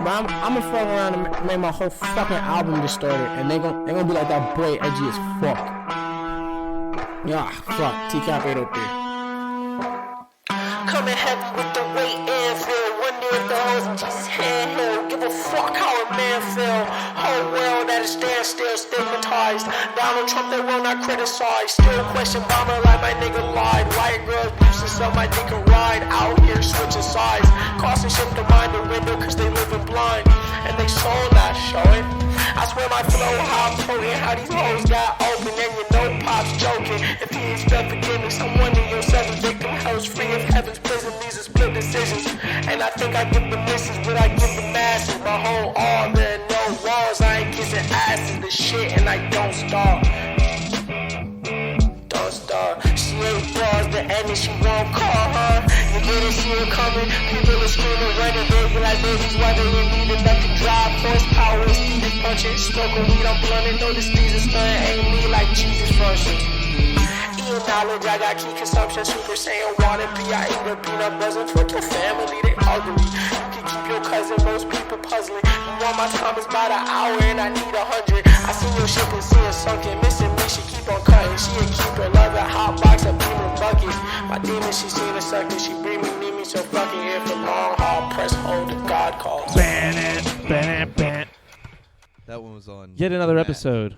But I'm gonna fuck around and make my whole fucking album distorted, and they gonna be like, that boy edgy as fuck. Yeah, fuck. TCAP 803. Coming heavy with the weight and feel. Wonder if the hoes in Jesus' handheld. Give a fuck how a man feel. Whole world at a standstill, stigmatized. Donald Trump, they will not criticize. Still question Obama like my nigga lied. White girls boosting so my dick can ride. Out here switching sides. Causing shit to mind the window cause they living blind. And they soul not showing. I swear my flow how potent. How these hoes got open and you know Pop's joking. If he expect forgiveness, I'm one of your 7 victim hoes free of heaven's prison. These are split decisions. And I think I give the misses what I give the masses. My whole all there no walls. I ain't kissing asses the shit and I don't stop. Don't stop. She ain't bars the end and she won't call her. You didn't see it coming. People are screaming, running, baby like babies. Why they need enough to drive horsepower. Steady punching, smoking weed, I'm blunting. Notice these is stunning, ain't me like Jesus function. Eating knowledge, I got key consumption. Super Saiyan water, I eat a peanut buzzing. For your family, they ugly. You can keep your cousin, most people puzzling. You want my time is about an hour and I need 100. I see your ship and see it sunken. Missing me, she keep on cutting. She a keeper, love a hot box, a beamer bucket. My demon, she seen a sucker. She bring me, need me, so fucking here for long haul. Press hold if God calls. That one was on. Yet another Matt. episode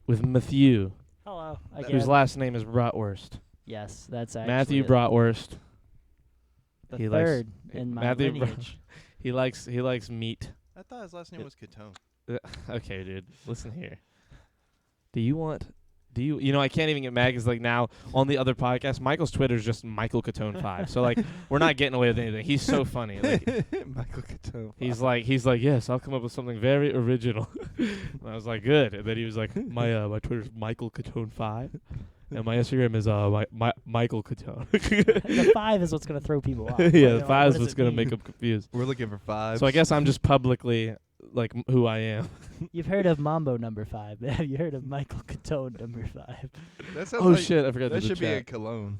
with Matthew, Hello. whose Again. last name is Bratwurst. Yes, that's actually Matthew it. Bratwurst. The he likes- third in my Matthew lineage. He likes meat. I thought his last name was Catone. Okay, dude. Listen here. You know, I can't even get mad because, like, now on the other podcast, Michael's Twitter is just Michael Catone 5. So, like, we're not getting away with anything. He's so funny. Like, Michael Catone. he's like, yes, I'll come up with something very original. And I was like, good. And then he was like, my Twitter's Michael Catone 5. And my Instagram is Michael Catone. The 5 is what's going to throw people off. Yeah, the Like, 5 what is does what's it going to mean? make them confused. We're looking for 5. So I guess I'm just publicly, like, who I am. You've heard of Mambo number 5. Have you heard of Michael Catone number 5? that sounds Oh, like, shit. I forgot That to should be a chat. cologne.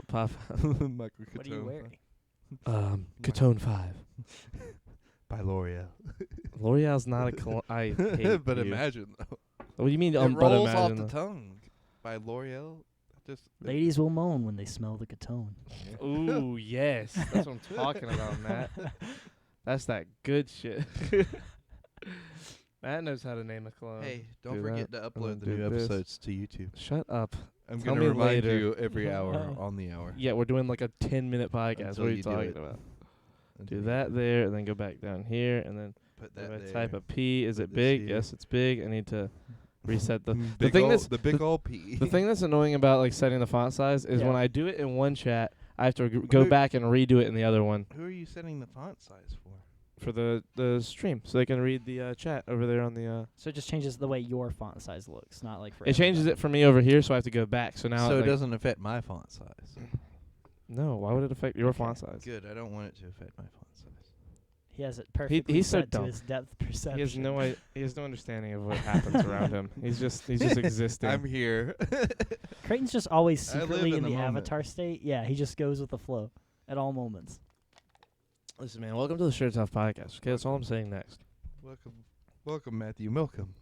Pop. Michael Catone. What are you wearing? Catone 5. By L'Oreal. L'Oreal's not a cologne. I hate But you. imagine though. What do you mean? It But rolls off imagine the though? tongue. By L'Oreal. Just Ladies will moan when they smell the Catone. Ooh, yes. That's what I'm talking about, Matt. That's that good shit. Matt knows how to name a cologne. Hey, don't do forget that, to and upload the then new do this. episodes to YouTube. Shut up. I'm Tell gonna me remind later. you every hour on the hour. Yeah, we're doing like a 10-minute podcast. Until What are you you do talking it. about? Until Do you that there, and then go back down here, and then Put if that I there. type a P. Is Put it this big? here. Yes, it's big. I need to reset the Big thing ol' that's the big old P. the thing that's annoying about like setting the font size is Yeah. when I do it in one chat, I have to go Who- back and redo it in the other one Who are you setting the font size for? for the stream, so they can read the chat over there on the. So it just changes the way your font size looks, not like for It changes it for me over here, so I have to go back. So now so it like, doesn't affect my font size. No, why would it affect your Okay, font size? Good. I don't want it to affect my font size. He has it perfectly he's so set to dumb. his depth perception. He has no understanding of what happens around him. He's just existing. I'm here. Creighton's just always I live secretly in in the the moment. avatar state. Yeah, he just goes with the flow at all moments. Listen, man, welcome to the Shirt Off Podcast. Okay, that's all I'm saying next. Welcome, Matthew. Welcome.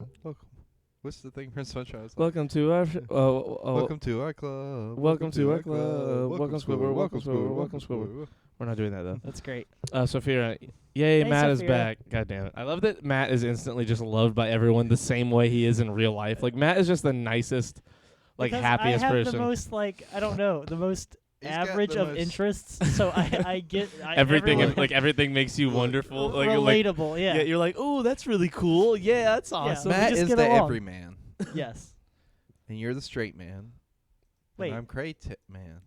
What's the thing Prince Sunshine was like? Welcome to our Welcome to our club. Welcome to our club. Welcome Squidward. Welcome Squidward. Welcome Squidward. We're not doing that though. That's great. Sophia, yay, Hey, Matt is Sophia. back. God damn it. I love that Matt is instantly just loved by everyone the same way he is in real life. Like, Matt is just the nicest, like, Because happiest I have person. the most, like, I don't know, the most He's got average the of most- interests. So I get everything, everyone- like, everything makes you wonderful. Like, relatable. Yeah. you're like, oh, that's really cool. Yeah, that's awesome. we Matt just is get the along. everyman, Yes. and you're the straight man. Wait. And I'm Crate man.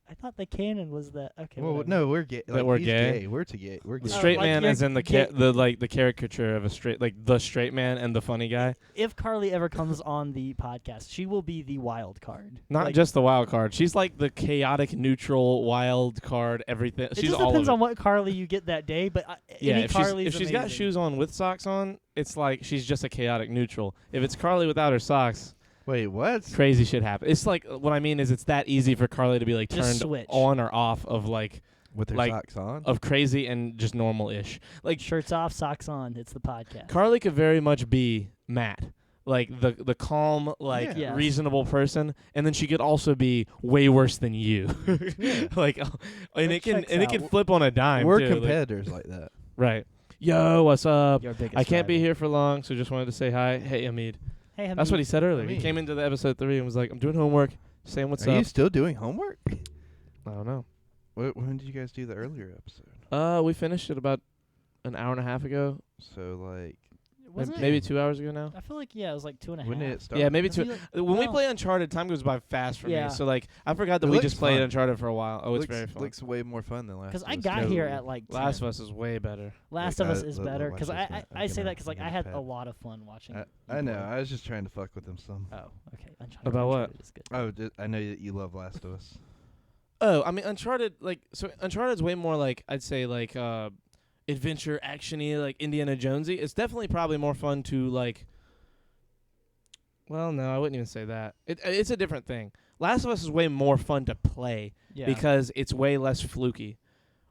I thought the canon was that. Okay. Well, whatever. no, we're gay. That Like, we're he's gay? We're to gay. We're The gay. straight like man you're as in the gay- the caricature of a straight, like the straight man and the funny guy. If Carly ever comes on the podcast, she will be the wild card. Not Like, just the wild card. She's like the chaotic, neutral, wild card, everything. It She's just all depends of it. on what Carly you get that day, but Yeah, any if Carly's she's got amazing. shoes on with socks on, it's like she's just a chaotic neutral. If it's Carly without her socks, Wait, what? crazy shit happens. It's like what I mean is it's that easy for Carly to be like Just turned switch. on or off of like With their like, socks on. of crazy and just normal-ish. Like Shirts off, socks on. It's the podcast. Carly could very much be Matt, like the calm, like Yeah. Yes. reasonable person, and then she could also be way worse than you. Like, and That it can checks out. flip on a dime. We're too, like- competitors like that. right? Yo, what's up? Your biggest I can't be rival. here for long, so just wanted to say hi. Hey, Hamid. Hey, That's what he said earlier. He Hamid. came into the episode 3 and was like, "I'm doing homework, saying what's Are up." you still doing homework? I don't know. When did you guys do the earlier episode? We finished it about an hour and a half ago, So like, Wasn't maybe it? 2 hours ago now. I feel like it was like 2.5. when did it start? Yeah, maybe I 2. feel like- When we no. play Uncharted, time goes by fast for Yeah. me. So like, I forgot that It we looks just played fun. Uncharted for a while. Oh, it's looks, very fun. looks way more fun than Last. Because of I Us got 2. here at like 10. Last of Us is way better. Last Like, of Us I- is look, better watch because this, I man. I I'm say gonna- that because like I'm I gonna had pet. a lot of fun watching. I you know. play. I was just trying to fuck with them some. Oh, okay. About what? Uncharted is good. Oh, I know that you love Last of Us. Oh, I mean Uncharted. Like, so Uncharted's way more like, I'd say like adventure actiony, like Indiana Jonesy. It's definitely probably more fun to like. Well, no, I wouldn't even say that. It's a different thing. Last of Us is way more fun to play Yeah. because it's way less fluky.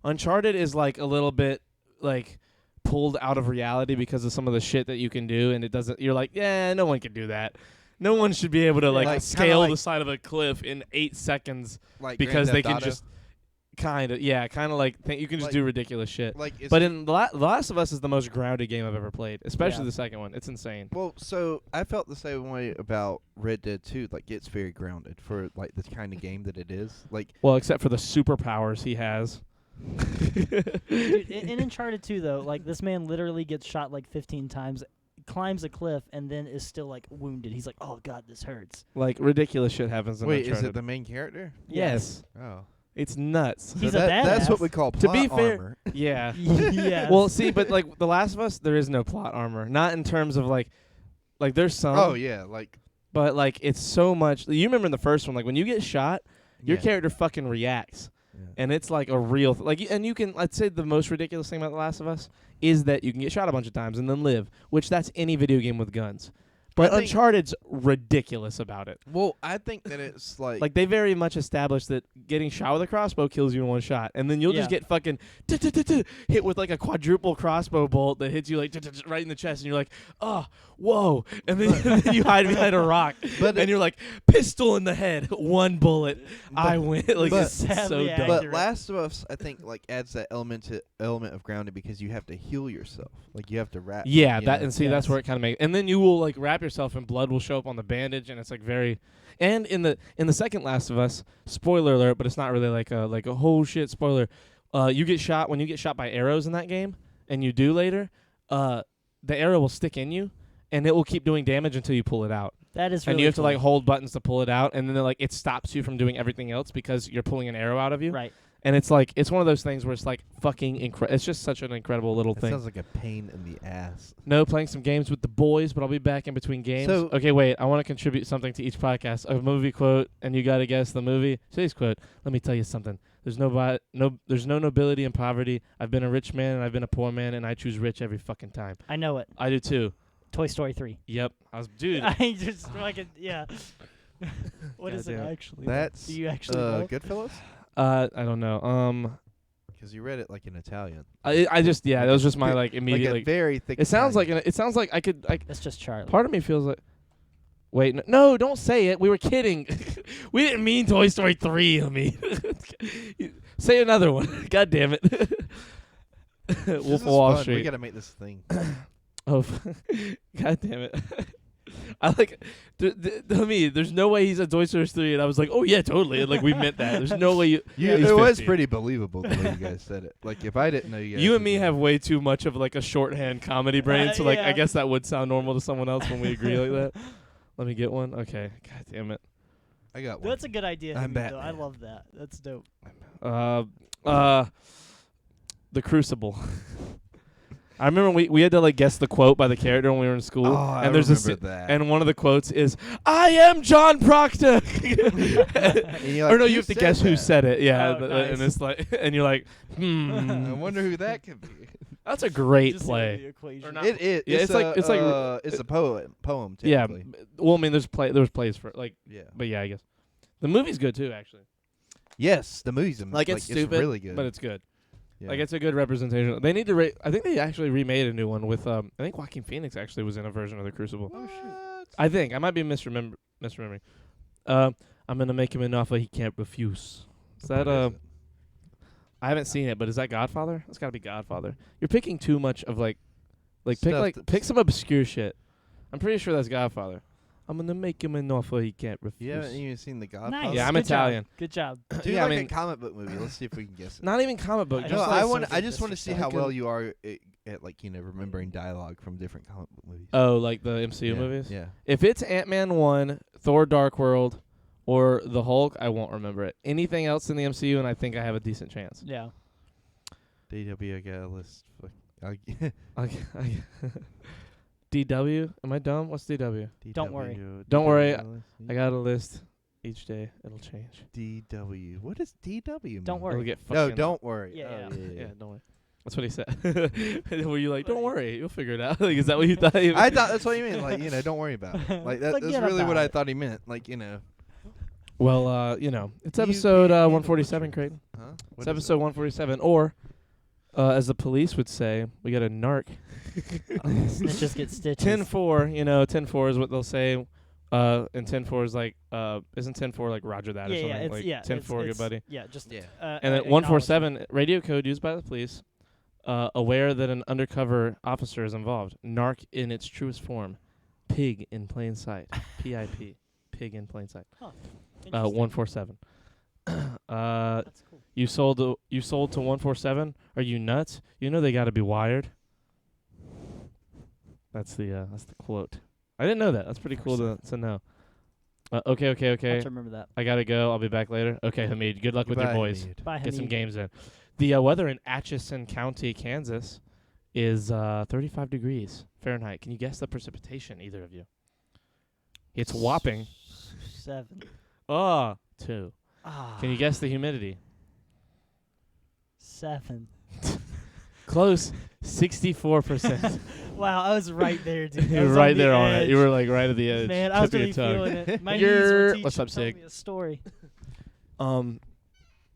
Uncharted is like a little bit like pulled out of reality because of some of the shit that you can do, and it doesn't. You're like, yeah, no one can do that. No one should be able to like Like, kinda scale like- the side of a cliff in 8 seconds Like because Grand they Theft can Auto. just kind of like you can just Like- do ridiculous shit. like. It's But in The Last of Us is the most grounded game I've ever played, especially Yeah. the second one. It's insane. well, so I felt the same way about Red Dead 2. Like, it's very grounded for like the kind of game that it is. Like, Well, except for the superpowers he has. Dude, in Uncharted 2 though, like this man literally gets shot like 15 times, climbs a cliff, and then is still like wounded. He's like, "Oh God, this hurts." Like ridiculous shit happens in wait, Uncharted. is it the main character? Yes. Oh, It's nuts. He's so a that's what badass. we call To plot be fair- armor. Yeah. Yes. Well, see, but like The Last of Us, there is no plot armor. Not in terms of like there's some. Oh yeah, like But like it's so much. You remember in the first one, like when you get shot, your yeah. character fucking reacts, Yeah. and it's like a real and you can. I'd say the most ridiculous thing about The Last of Us is that you can get shot a bunch of times and then live, which that's any video game with guns. But I think- Uncharted's ridiculous about it. Well, I think that it's like Like they very much established that getting shot with a crossbow kills you in one shot, and then you'll just Yeah. get fucking hit with like a quadruple crossbow bolt that hits you like right in the chest, and you're like, oh, whoa, and then you hide behind a rock, But and you're like, pistol in the head, one bullet, I win. Like but- it's so Sadly dumb. But accurate. Last of Us, I think, like adds that element of grounding because you have to heal yourself. Like you have to wrap. Yeah, you that know? and see that's Yes. where it kind of makes. And then you will like wrap yourself and blood will show up on the bandage, and it's like very. And in the second Last of Us, spoiler alert, but it's not really like a whole shit spoiler. You get shot when you get shot by arrows in that game, and you do later. The arrow will stick in you, and it will keep doing damage until you pull it out. that is really And you have to cool. like hold buttons to pull it out, and then like it stops you from doing everything else because you're pulling an arrow out of you. right. And it's like it's one of those things where it's like fucking it's just such an incredible little That thing. sounds like a pain in the ass. No, playing some games with the boys, but I'll be back in between games. So- Okay, wait. I want to contribute something to each podcast. A movie quote, and you got to guess the movie. Today's quote. Let me tell you something. There's there's no nobility in poverty. I've been a rich man and I've been a poor man, and I choose rich every fucking time. I know it. I do too. Toy Story 3. Yep. Dude. I just fucking yeah. What is it Goddamn. actually? That's Do you actually know? Goodfellas? I don't know. Because you read it like in Italian. I just that was just my like Like immediate. a very thick. It sounds Italian. like it sounds like I could. It's just Charlie. Part of me feels like. Wait, no, don't say it. We were kidding. We didn't mean Toy Story 3. I mean, say another one. God damn it. This Wolf is of Wall fun. Street. We gotta make this thing. Oh, God damn it. I like. I mean, there's no way he's a Toy Story 3, and I was like, oh yeah, totally. And, like we meant that. There's no way you. Yeah, he's it was 50. pretty believable the way you guys said it. Like if I didn't know you guys. You and would me know. have way too much of like a shorthand comedy brain, so like I Yeah. guess that would sound normal to someone else when we agree like that. Let me get one. Okay. God damn it. I got one. That's a good idea. I'm Hamid, though. I Batman. love that. That's dope. The Crucible. I remember we had to like guess the quote by the character when we were in school, Oh, I and there's a remember that. and one of the quotes is "I am John Proctor." And you're Or like, no, "Who you have to said guess who that?" said it. Yeah, Oh, and nice. it's like, and you're like, I wonder who that could be. that's a great Just play. The equation. Or not- It is. Yeah, it's like it's a poem. Yeah. Technically. Well, I mean, there's plays for like, Yeah. but yeah, I guess the movie's good too, actually. Yes, the movie's Like it's stupid, really good. but it's good. yeah. Like it's a good representation. They need to. I think they actually remade a new one with. I think Joaquin Phoenix actually was in a version of The Crucible. Oh shit. I think I might be misremembering. I'm gonna make him an offer he can't refuse. Is that I haven't seen it, but is that Godfather? It's got to be Godfather. You're picking too much of pick Stuff pick some obscure shit. I'm pretty sure that's Godfather. I'm gonna make him an offer he can't refuse. You haven't even seen The Godfather? Nice. Yeah, I'm Good job. Italian. Good job. Do Yeah, I like mean- a comic book movie. Let's see if we can guess it. Not even comic book. I Just No, just like I like want. some I good just want to see disrespect. how well you are at remembering dialogue from different comic book movies. like the MCU yeah. movies. Yeah. If it's Ant-Man 1, Thor: Dark World, or the Hulk, I won't remember it. Anything else in the MCU, and I think I have a decent chance. Yeah. DW, I got a list. DW? Am I dumb? What's DW? Don't worry. Don't worry, DW. I got a list. Each day it'll change. DW. What does DW mean? Don't worry. It'll get No, fucking don't worry. Yeah, Oh, Yeah, don't worry. That's what he said. Were you like, don't worry, you'll figure it out? Like, is that what you thought? I thought that's what you meant. Don't worry about it. Like that's Forget really what about I it. thought he meant. Well, it's You episode can't handle 147, butchery. Creighton. Huh? It's episode 147, or as the police would say, we got a narc. Snitches get stitches. 10-4, 10-4 is what they'll say. And 10-4 is like, isn't 10-4 like Roger that or Yeah, something? yeah, it's like yeah. 10-4, good buddy. Yeah, just Yeah. And then 147, radio code used by the police, aware that an undercover officer is involved. Narc in its truest form. Pig in plain sight. PIP. Pig in plain sight. 147. That's cool. You sold to 147? Are you nuts? You know they got to be wired. That's the quote. I didn't know that. That's pretty cool to know. Okay. I have to remember that. I gotta go. I'll be back later. Okay, Hamid. Good luck with your boys. Bye, Get some Hamid. games in. The weather in Atchison County, Kansas, is 35 degrees Fahrenheit. Can you guess the precipitation, either of you? It's whopping 7. 2. Ah. Can you guess the humidity? 7. Close. 64%. Wow, I was right there, dude. I You were was right the there on it. edge. You were like right at the edge. Man, I was tip of really your tongue. feeling it. My You're- knees were teaching what's up, telling Sig? me a story.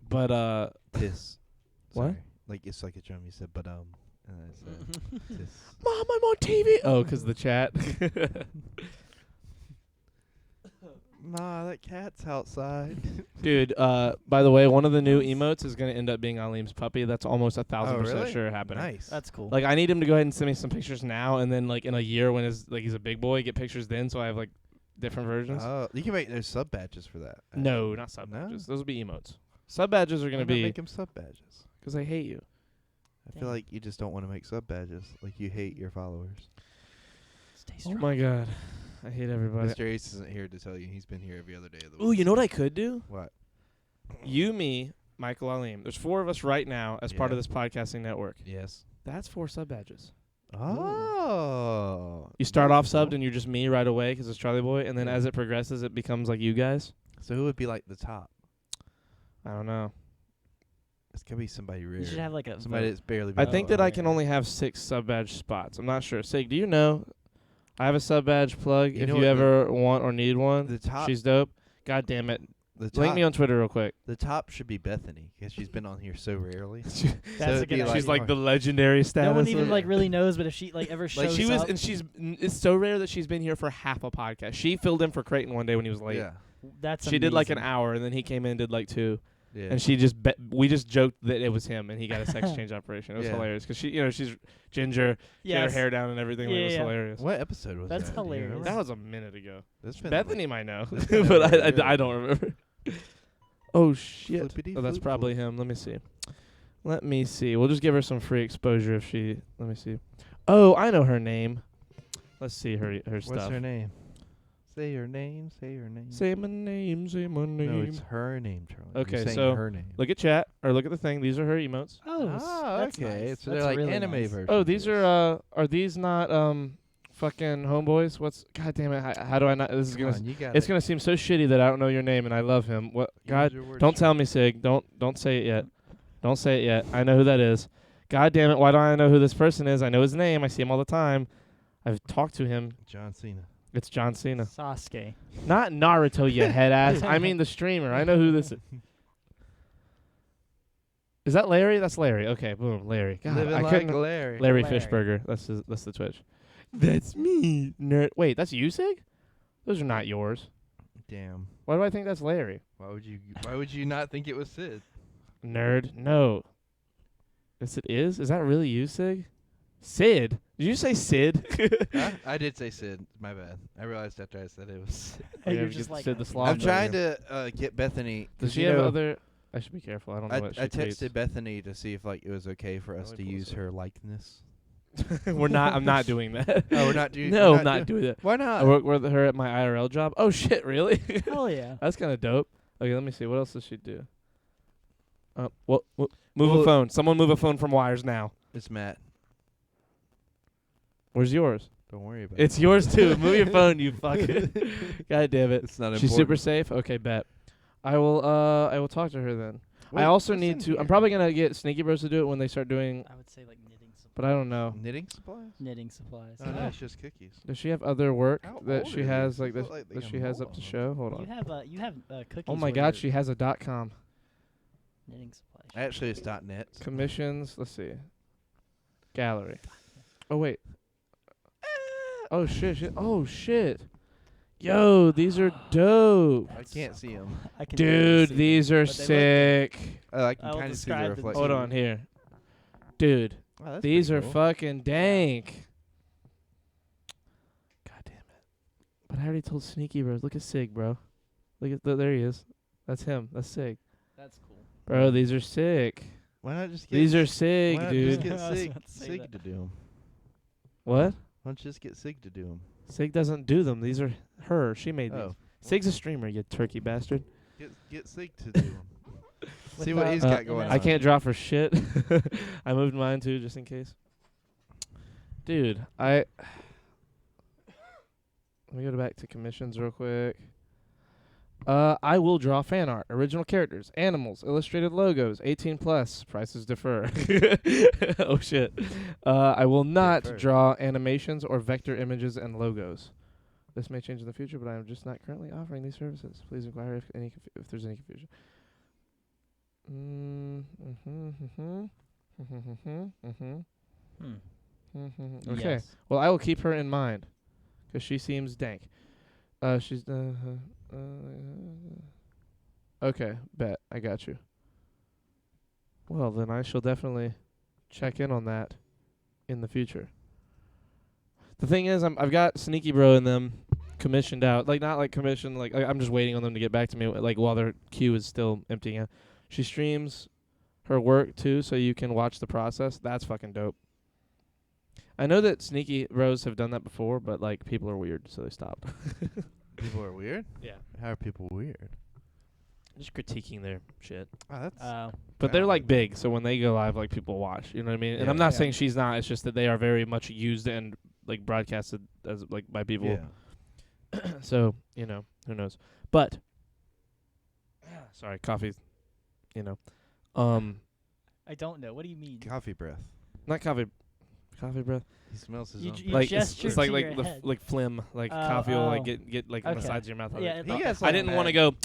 But This. What? Sorry. Like it's like a drum. You said, but this. Mom, I'm on TV. Oh, 'cause the chat. Ma, that cat's outside. Dude, by the way, one of the new emotes is going to end up being Aleem's puppy. That's almost 1,000% really? sure happening. Nice. That's cool. Like, I need him to go ahead and send me some pictures now, and then, like, in a year when he's a big boy, get pictures then, so I have, like, different versions. Oh, you can make there's sub badges for that. No, not sub No? badges. Those will be emotes. Sub badges are going to be make them sub badges. because I hate you. I Dang. feel like you just don't want to make sub badges. Like you hate your followers. Stay Oh strong. my god, I hate everybody. Mr. Ace isn't here to tell you. He's been here every other day of the week. Ooh, you know what I could do? What? You, me, Michael, Aleem. There's 4 of us right now as part Yeah. of this podcasting network. Yes. That's 4 sub badges. Oh. You start off beautiful. subbed and you're just me right away 'cause it's Charlie Boy, and then Yeah. as it progresses, it becomes like you guys. So who would be like the top? I don't know. It's gonna be somebody rare. You should have like a somebody vote. that's barely. I been think on that I there. can only have 6 sub badge spots. I'm not sure. Sig, do you know? I have a sub badge plug. You If know you what, ever want or need one, The top. she's dope. God damn it. the Link top. me on Twitter real quick. The top should be Bethany because she's been on here so rarely. That's So a it'd good be idea. She's like the legendary status. No one even of- like really knows, but if she like ever shows Like she was, up, and it's so rare that she's been here for half a podcast. She filled in for Creighton one day when he was late. Yeah. that's She did like an amazing. hour, and then he came in and did like 2. Yeah. And we just joked that it was him, and he got a sex change operation. It was Yeah. hilarious because she's ginger, she had her Yes. hair down and everything. Like, it was Yeah. hilarious. What episode was That's that? Do you hilarious. remember? That was a minute ago. That's been Bethany might know, that's been but a I really don't remember. Oh shit! Flippity Oh, that's flip probably him. Let me see. We'll just give her some free exposure if she. Let me see. Oh, I know her name. Let's see her What's stuff. her name? Say her name. Say her name. Say my name. Say my name. No, it's her name, Charlie. Okay, You're saying so her name. Look at chat or look at the thing. These are her emotes. Oh, that's okay. nice. So That's they're like really anime nice. versions. Oh, of these this. are these not fucking homeboys? What's God damn it? How do I not? This is Come gonna. on, you got It's it. gonna seem so shitty that I don't know your name and I love him. What? Use God, your words, don't tell Charlie. me, Sig. Don't say it yet. Don't say it yet. I know who that is. God damn it! Why don't I know who this person is? I know his name. I see him all the time. I've talked to him. John Cena. It's John Cena. Sasuke. Not Naruto, you head ass. I mean the streamer. I know who this is. Is that Larry? That's Larry. Okay, boom, Larry. God, Living I like couldn't. Larry. Larry Larry. Fishburger. That's the Twitch. That's me. Nerd. Wait, that's you, Sig? Those are not yours. Damn. Why do I think that's Larry? Why would you not think it was Sid? Nerd. No. Yes, it is. Is that really you, Sig? Sid? Did you say Sid? Huh? I did say Sid. My bad. I realized after I said it was Sid. And Yeah, you're we just get like, Sid the okay. Sloth. I'm trying to get Bethany. Does 'cause she you have know, other? I should be careful. I don't know what she I texted tweets. Bethany to see if like it was okay for us me to pull this use up. her likeness. We're not. I'm not doing that. Oh, we're not doing. No, we're I'm not doing that. Why I not? work with her at my IRL job. Oh shit, really? Hell yeah. That's kind of dope. Okay, let me see. What else does she do? What? Move a Well- phone. Someone move a phone from wires now. It's Matt. Where's yours? Don't worry about It's yours too. Move your phone, you fucking. God damn it. It's not She's important. super safe. Okay, bet. I will talk to her then. I What- also what's need in to. here? I'm probably gonna get Sneaky Bros to do it when they start doing. I would say like knitting supplies. But I don't know. knitting supplies. Knitting supplies. Oh, no, it's just cookies. Does she have other work How that old she are has these? like These that, look like they that got she has mold up to on them. show? Hold on. You have cookies. Oh my where God, you're she has a .com. knitting supplies. Actually, it's .net. Commissions. Let's see. Gallery. Oh wait. Oh shit. Oh shit. Yo, these are dope. I can't see them. I can barely Dude, see these are but they look sick. I can I'll kind of see the describe them reflection. to Hold you. on here. Dude, Wow, that's these pretty are cool. fucking dank. God damn it. But I already told Sneaky Bros. Look at Sig, bro. Look at there he is. That's him. That's Sig. That's cool. Bro, these are sick. Why not just get? These are sick, why not dude. just get I was Sig, about to say Sig that. to do them? What? Why don't you just get Sig to do them? Sig doesn't do them. These are her. She made Oh, these. Sig's a streamer, you turkey bastard. get Sig to do them. See what Without- he's Uh, got going on. I can't draw for shit. I moved mine too, just in case. Dude, let me go back to commissions real quick. I will draw fan art, original characters, animals, illustrated logos, 18 plus. Prices defer. Oh shit. I will not Defer. draw animations or vector images and logos. This may change in the future, but I am just not currently offering these services. Please inquire if there's any confusion. Okay. Yes. Well, I will keep her in mind, 'cause she seems dank. She's okay. Bet I got you. Well, then I shall definitely check in on that in the future. The thing is, I've got Sneaky Bro and them commissioned out. Like, not like commissioned. Like, I'm just waiting on them to get back to me. Like, while their queue is still emptying out. She streams her work too, so you can watch the process. That's fucking dope. I know that Sneaky Bros have done that before, but like people are weird, so they stopped. People are weird. Yeah. How are people weird? Just critiquing their shit. Oh, that's But they're Wow. like big, so when they go live, like people watch. You know what I mean? And Yeah. I'm not Yeah. saying she's not. It's just that they are very much used and like broadcasted as like by people. yeah. So who knows? But sorry, coffee. I don't know. What do you mean? Coffee breath. Not coffee. Coffee breath. He smells his You own. j- you Like gestured it's like to like your the head. like phlegm. Like Oh, coffee will like oh. get like on the Okay. sides of your mouth. Yeah, he it- has I like didn't want to bad- go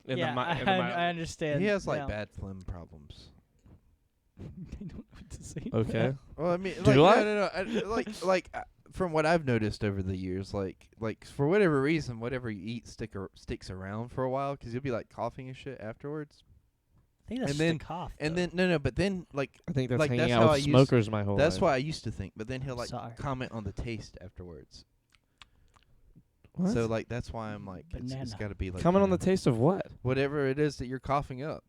in yeah, the I, in the mouth. I understand. He has like now. bad phlegm problems. I don't know what to say. Okay. Well, I mean, Do like, I? no. Like from what I've noticed over the years, like for whatever reason, whatever you eat sticks around for a while, 'cause you'll be like coughing and shit afterwards. I think that's and just then- a cough. And though. then but then like I think that's Like, hanging that's out how with I used- smokers my whole that's life. what I used to think. But then he'll like Sorry. comment on the taste afterwards. What? So like that's why I'm like it's Banana. got to be like Comment on you the know, taste of what? whatever it is that you're coughing up.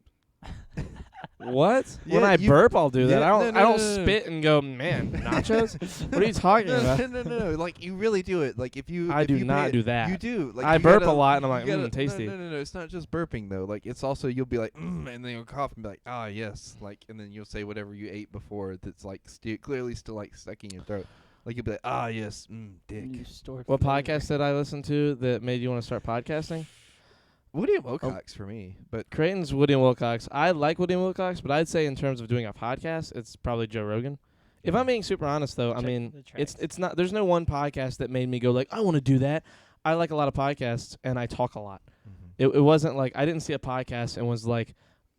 What? when Yeah, I you- burp, I'll do that. Yeah, I don't. no, I don't no, no, no. spit and go, man, nachos. What are you talking about? No. Like you really do it. Like if you I if do you not pay- do that. You do. Like I you burp gotta- a lot, and I'm you like, gotta- tasty. No. It's not just burping though. Like it's also you'll be like, and then you'll cough and be like, ah, yes. Like and then you'll say whatever you ate before that's like clearly still like stuck in your throat. Like you'll be like, ah, yes, dick. You stored What flavor. podcast did I listen to that made you want to start podcasting? Woody and Wilcox for me, but Creighton's Woody and Wilcox. I like Woody and Wilcox, but I'd say in terms of doing a podcast, it's probably Joe Rogan. If I'm being super honest, though, I Check mean, the it's tracks. it's not. There's no one podcast that made me go like, I want to do that. I like a lot of podcasts, and I talk a lot. It wasn't like I didn't see a podcast and was like,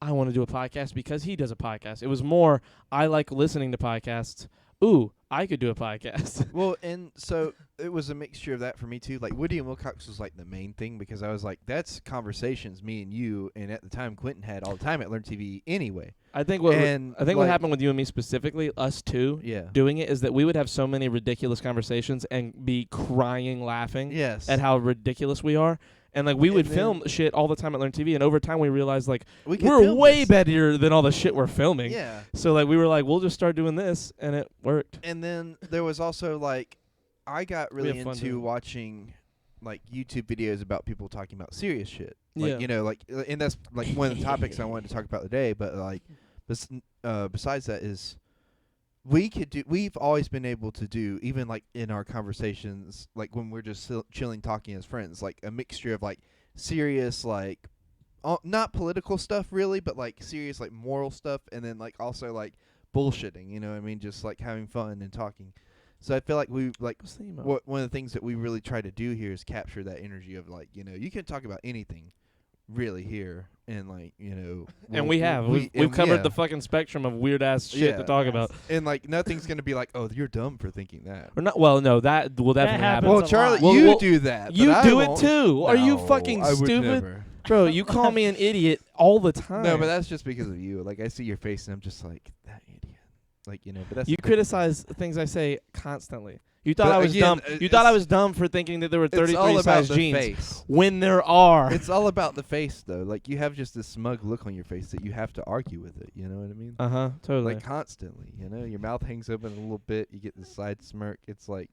I want to do a podcast because he does a podcast. It was more, I like listening to podcasts. Ooh, I could do a podcast. Well, and so it was a mixture of that for me too. Like Woody and Wilcox was like the main thing because I was like, that's conversations me and you, and at the time Quentin had all the time at Learn TV anyway. I think what And, what like- happened with you and me specifically, us two, Yeah. doing it, is that we would have so many ridiculous conversations and be crying laughing Yes. at how ridiculous we are. And like we would And then- film shit all the time at Learn TV, and over time we realized like we could we're film way this. better than all the shit we're filming. Yeah. So like we were like, we'll just start doing this, and it worked. And then there was also like, I got We really have fun into doing it. watching like YouTube videos about people talking about serious shit. Like, Yeah. you know, like, and that's like one of the topics I wanted to talk about today. But like, besides that is, we've always been able to do, even like in our conversations, like when we're just chilling, talking as friends, like a mixture of like serious, like, not political stuff really, but like serious, like moral stuff, and then like also like bullshitting, you know what I mean? Just like having fun and talking. So I feel like we like What's the email? one of the things that we really try to do here is capture that energy of like, you know, you can talk about anything really here, and like, you know, And we have. We've covered the fucking spectrum of weird ass shit Yeah. to talk about. and like nothing's gonna be like, oh, you're dumb for thinking that. Or not. Well, no, that will definitely happen. happens Well, a Charlie, lot. you Well, do that. but you I do it won't. too. Are you No, fucking I would stupid? never. Bro, you call me an idiot all the time. No, but that's just because of you. Like I see your face and I'm just like, that idiot. Like, you know, but that's you the thing. criticize things I say constantly. You thought But I was again, dumb. You thought it's- I was dumb for thinking that there were It's 33 all about size the jeans face. when there are. It's all about the face, though. Like, you have just this smug look on your face that you have to argue with it. You know what I mean? Totally. Like, constantly. You know, your mouth hangs open a little bit. You get the side smirk. It's like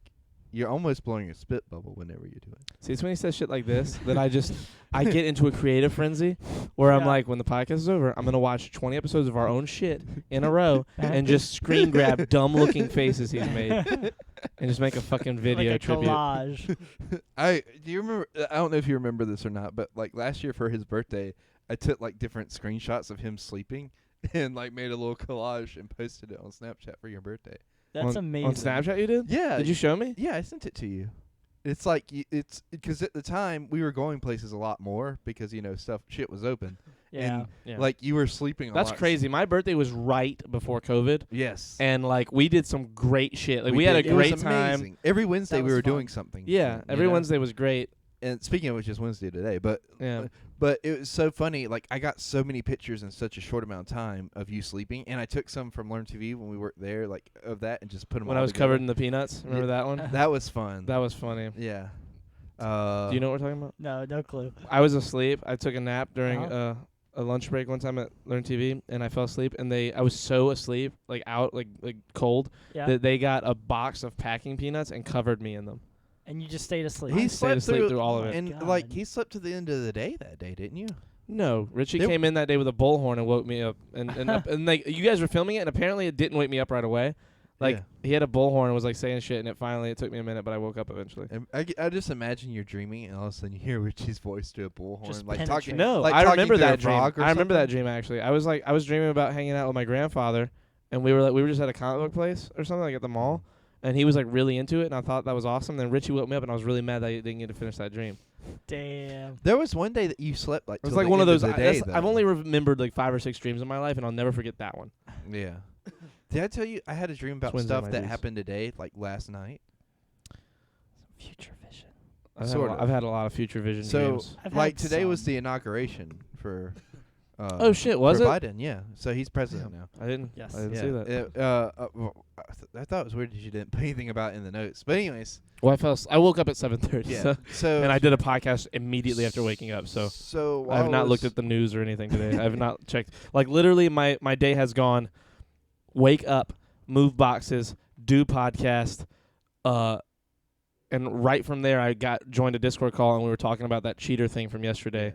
you're almost blowing a spit bubble whenever you do it. See, it's when he says shit like this that I get into a creative frenzy where I'm Yeah. like, when the podcast is over, I'm gonna watch 20 episodes of our own shit in a row and just screen grab dumb looking faces he's made and just make a fucking video like a tribute. collage. Do you remember? I don't know if you remember this or not, but like last year for his birthday, I took like different screenshots of him sleeping and like made a little collage and posted it on Snapchat for your birthday. That's on, amazing. On Snapchat you did? Yeah. Did you show me? Yeah, I sent it to you. It's like it's because at the time we were going places a lot more because, you know, shit was open. Yeah. And Yeah. like you were sleeping a That's lot. crazy. My birthday was right before COVID. Yes. And like we did some great shit. Like we had a did. It was great time. amazing. Every Wednesday That we was were fun. doing something. Yeah, different, every you know? Wednesday was great. And speaking of which, is Wednesday today, but Yeah. But it was so funny. Like, I got so many pictures in such a short amount of time of you sleeping, and I took some from Learn TV when we worked there, like of that, and just put them. When all I was together. covered in the peanuts. Remember that one? That was fun. That was funny. Yeah. Do you know what we're talking about? No clue. I was asleep. I took a nap during Uh-huh. a lunch break one time at Learn TV, and I fell asleep. And I was so asleep, like out, like cold, Yeah. that they got a box of packing peanuts and covered me in them. And you just stayed asleep. He I stayed asleep through all of it. and God. like he slept to the end of the day that day, didn't you? No, Richie They- came in that day with a bullhorn and woke me up, and like you guys were filming it, and apparently it didn't wake me up right away. Like Yeah. he had a bullhorn and was like saying shit, and it took me a minute, but I woke up eventually. And I just imagine you're dreaming, and all of a sudden you hear Richie's voice through a bullhorn, Just like penetrate. talking. No, like I talking remember through a that dream. frog or I remember that something? dream actually. I was dreaming about hanging out with my grandfather, and we were just at a comic book place or something, like at the mall, and he was like really into it, and I thought that was awesome. Then Richie woke me up, and I was really mad that I didn't get to finish that dream. Damn. There was one day that you slept like. It was till like the one of end those. the day, I've though. only remembered like 5 or 6 dreams in my life, and I'll never forget that one. Yeah. Did I tell you I had a dream about Twins are stuff my that dudes. happened today, like last night? Future vision. Sorta. I've had a lot of future vision So, dreams. I've like had today was some. the inauguration for. Oh shit, was for it? Biden? Yeah. So he's president now. I didn't. Yes. I didn't Yeah. see that. Well, I thought it was weird that you didn't put anything about it in the notes. But anyways, Well, I woke up at 7:30. yeah. So And I did a podcast immediately after waking up. So I have not looked at the news or anything today. I have not checked. Like literally, my day has gone. Wake up, move boxes, do podcast, and right from there I joined a Discord call and we were talking about that cheater thing from yesterday,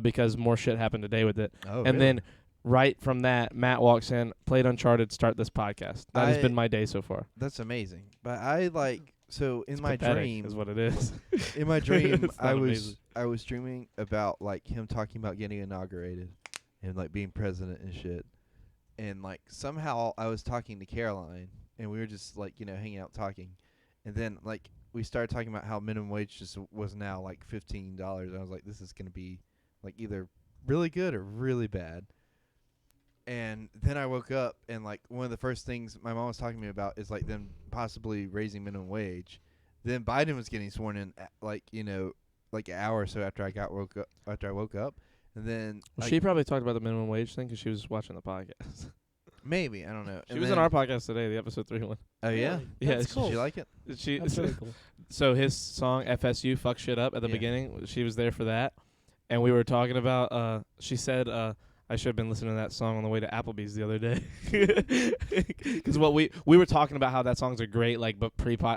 because more shit happened today with it. Oh, And then right from that, Matt walks in, played Uncharted, start this podcast. That has been my day so far. that's amazing. But I like so in It's my pathetic dream. is what it is. In my dream, It's not amazing. I was dreaming about like him talking about getting inaugurated and like being president and shit. And like somehow I was talking to Caroline and we were just like, you know, hanging out talking. And then like we started talking about how minimum wage just was now like $15. And I was like, this is going to be like either really good or really bad. And then I woke up, and like one of the first things my mom was talking to me about is like them possibly raising minimum wage. Then Biden was getting sworn in, like like an hour or so after I woke up, and then Well, she probably talked about the minimum wage thing because she was watching the podcast. maybe I don't know. She was on our podcast today, the episode 3 one. Oh yeah, Really? Yeah, That's Did cool. you like it? She That's really cool. So his song FSU fuck shit up at the Yeah. beginning, she was there for that, and we were talking about. She said I should have been listening to that song on the way to Applebee's the other day, because what we were talking about how that songs are great, like but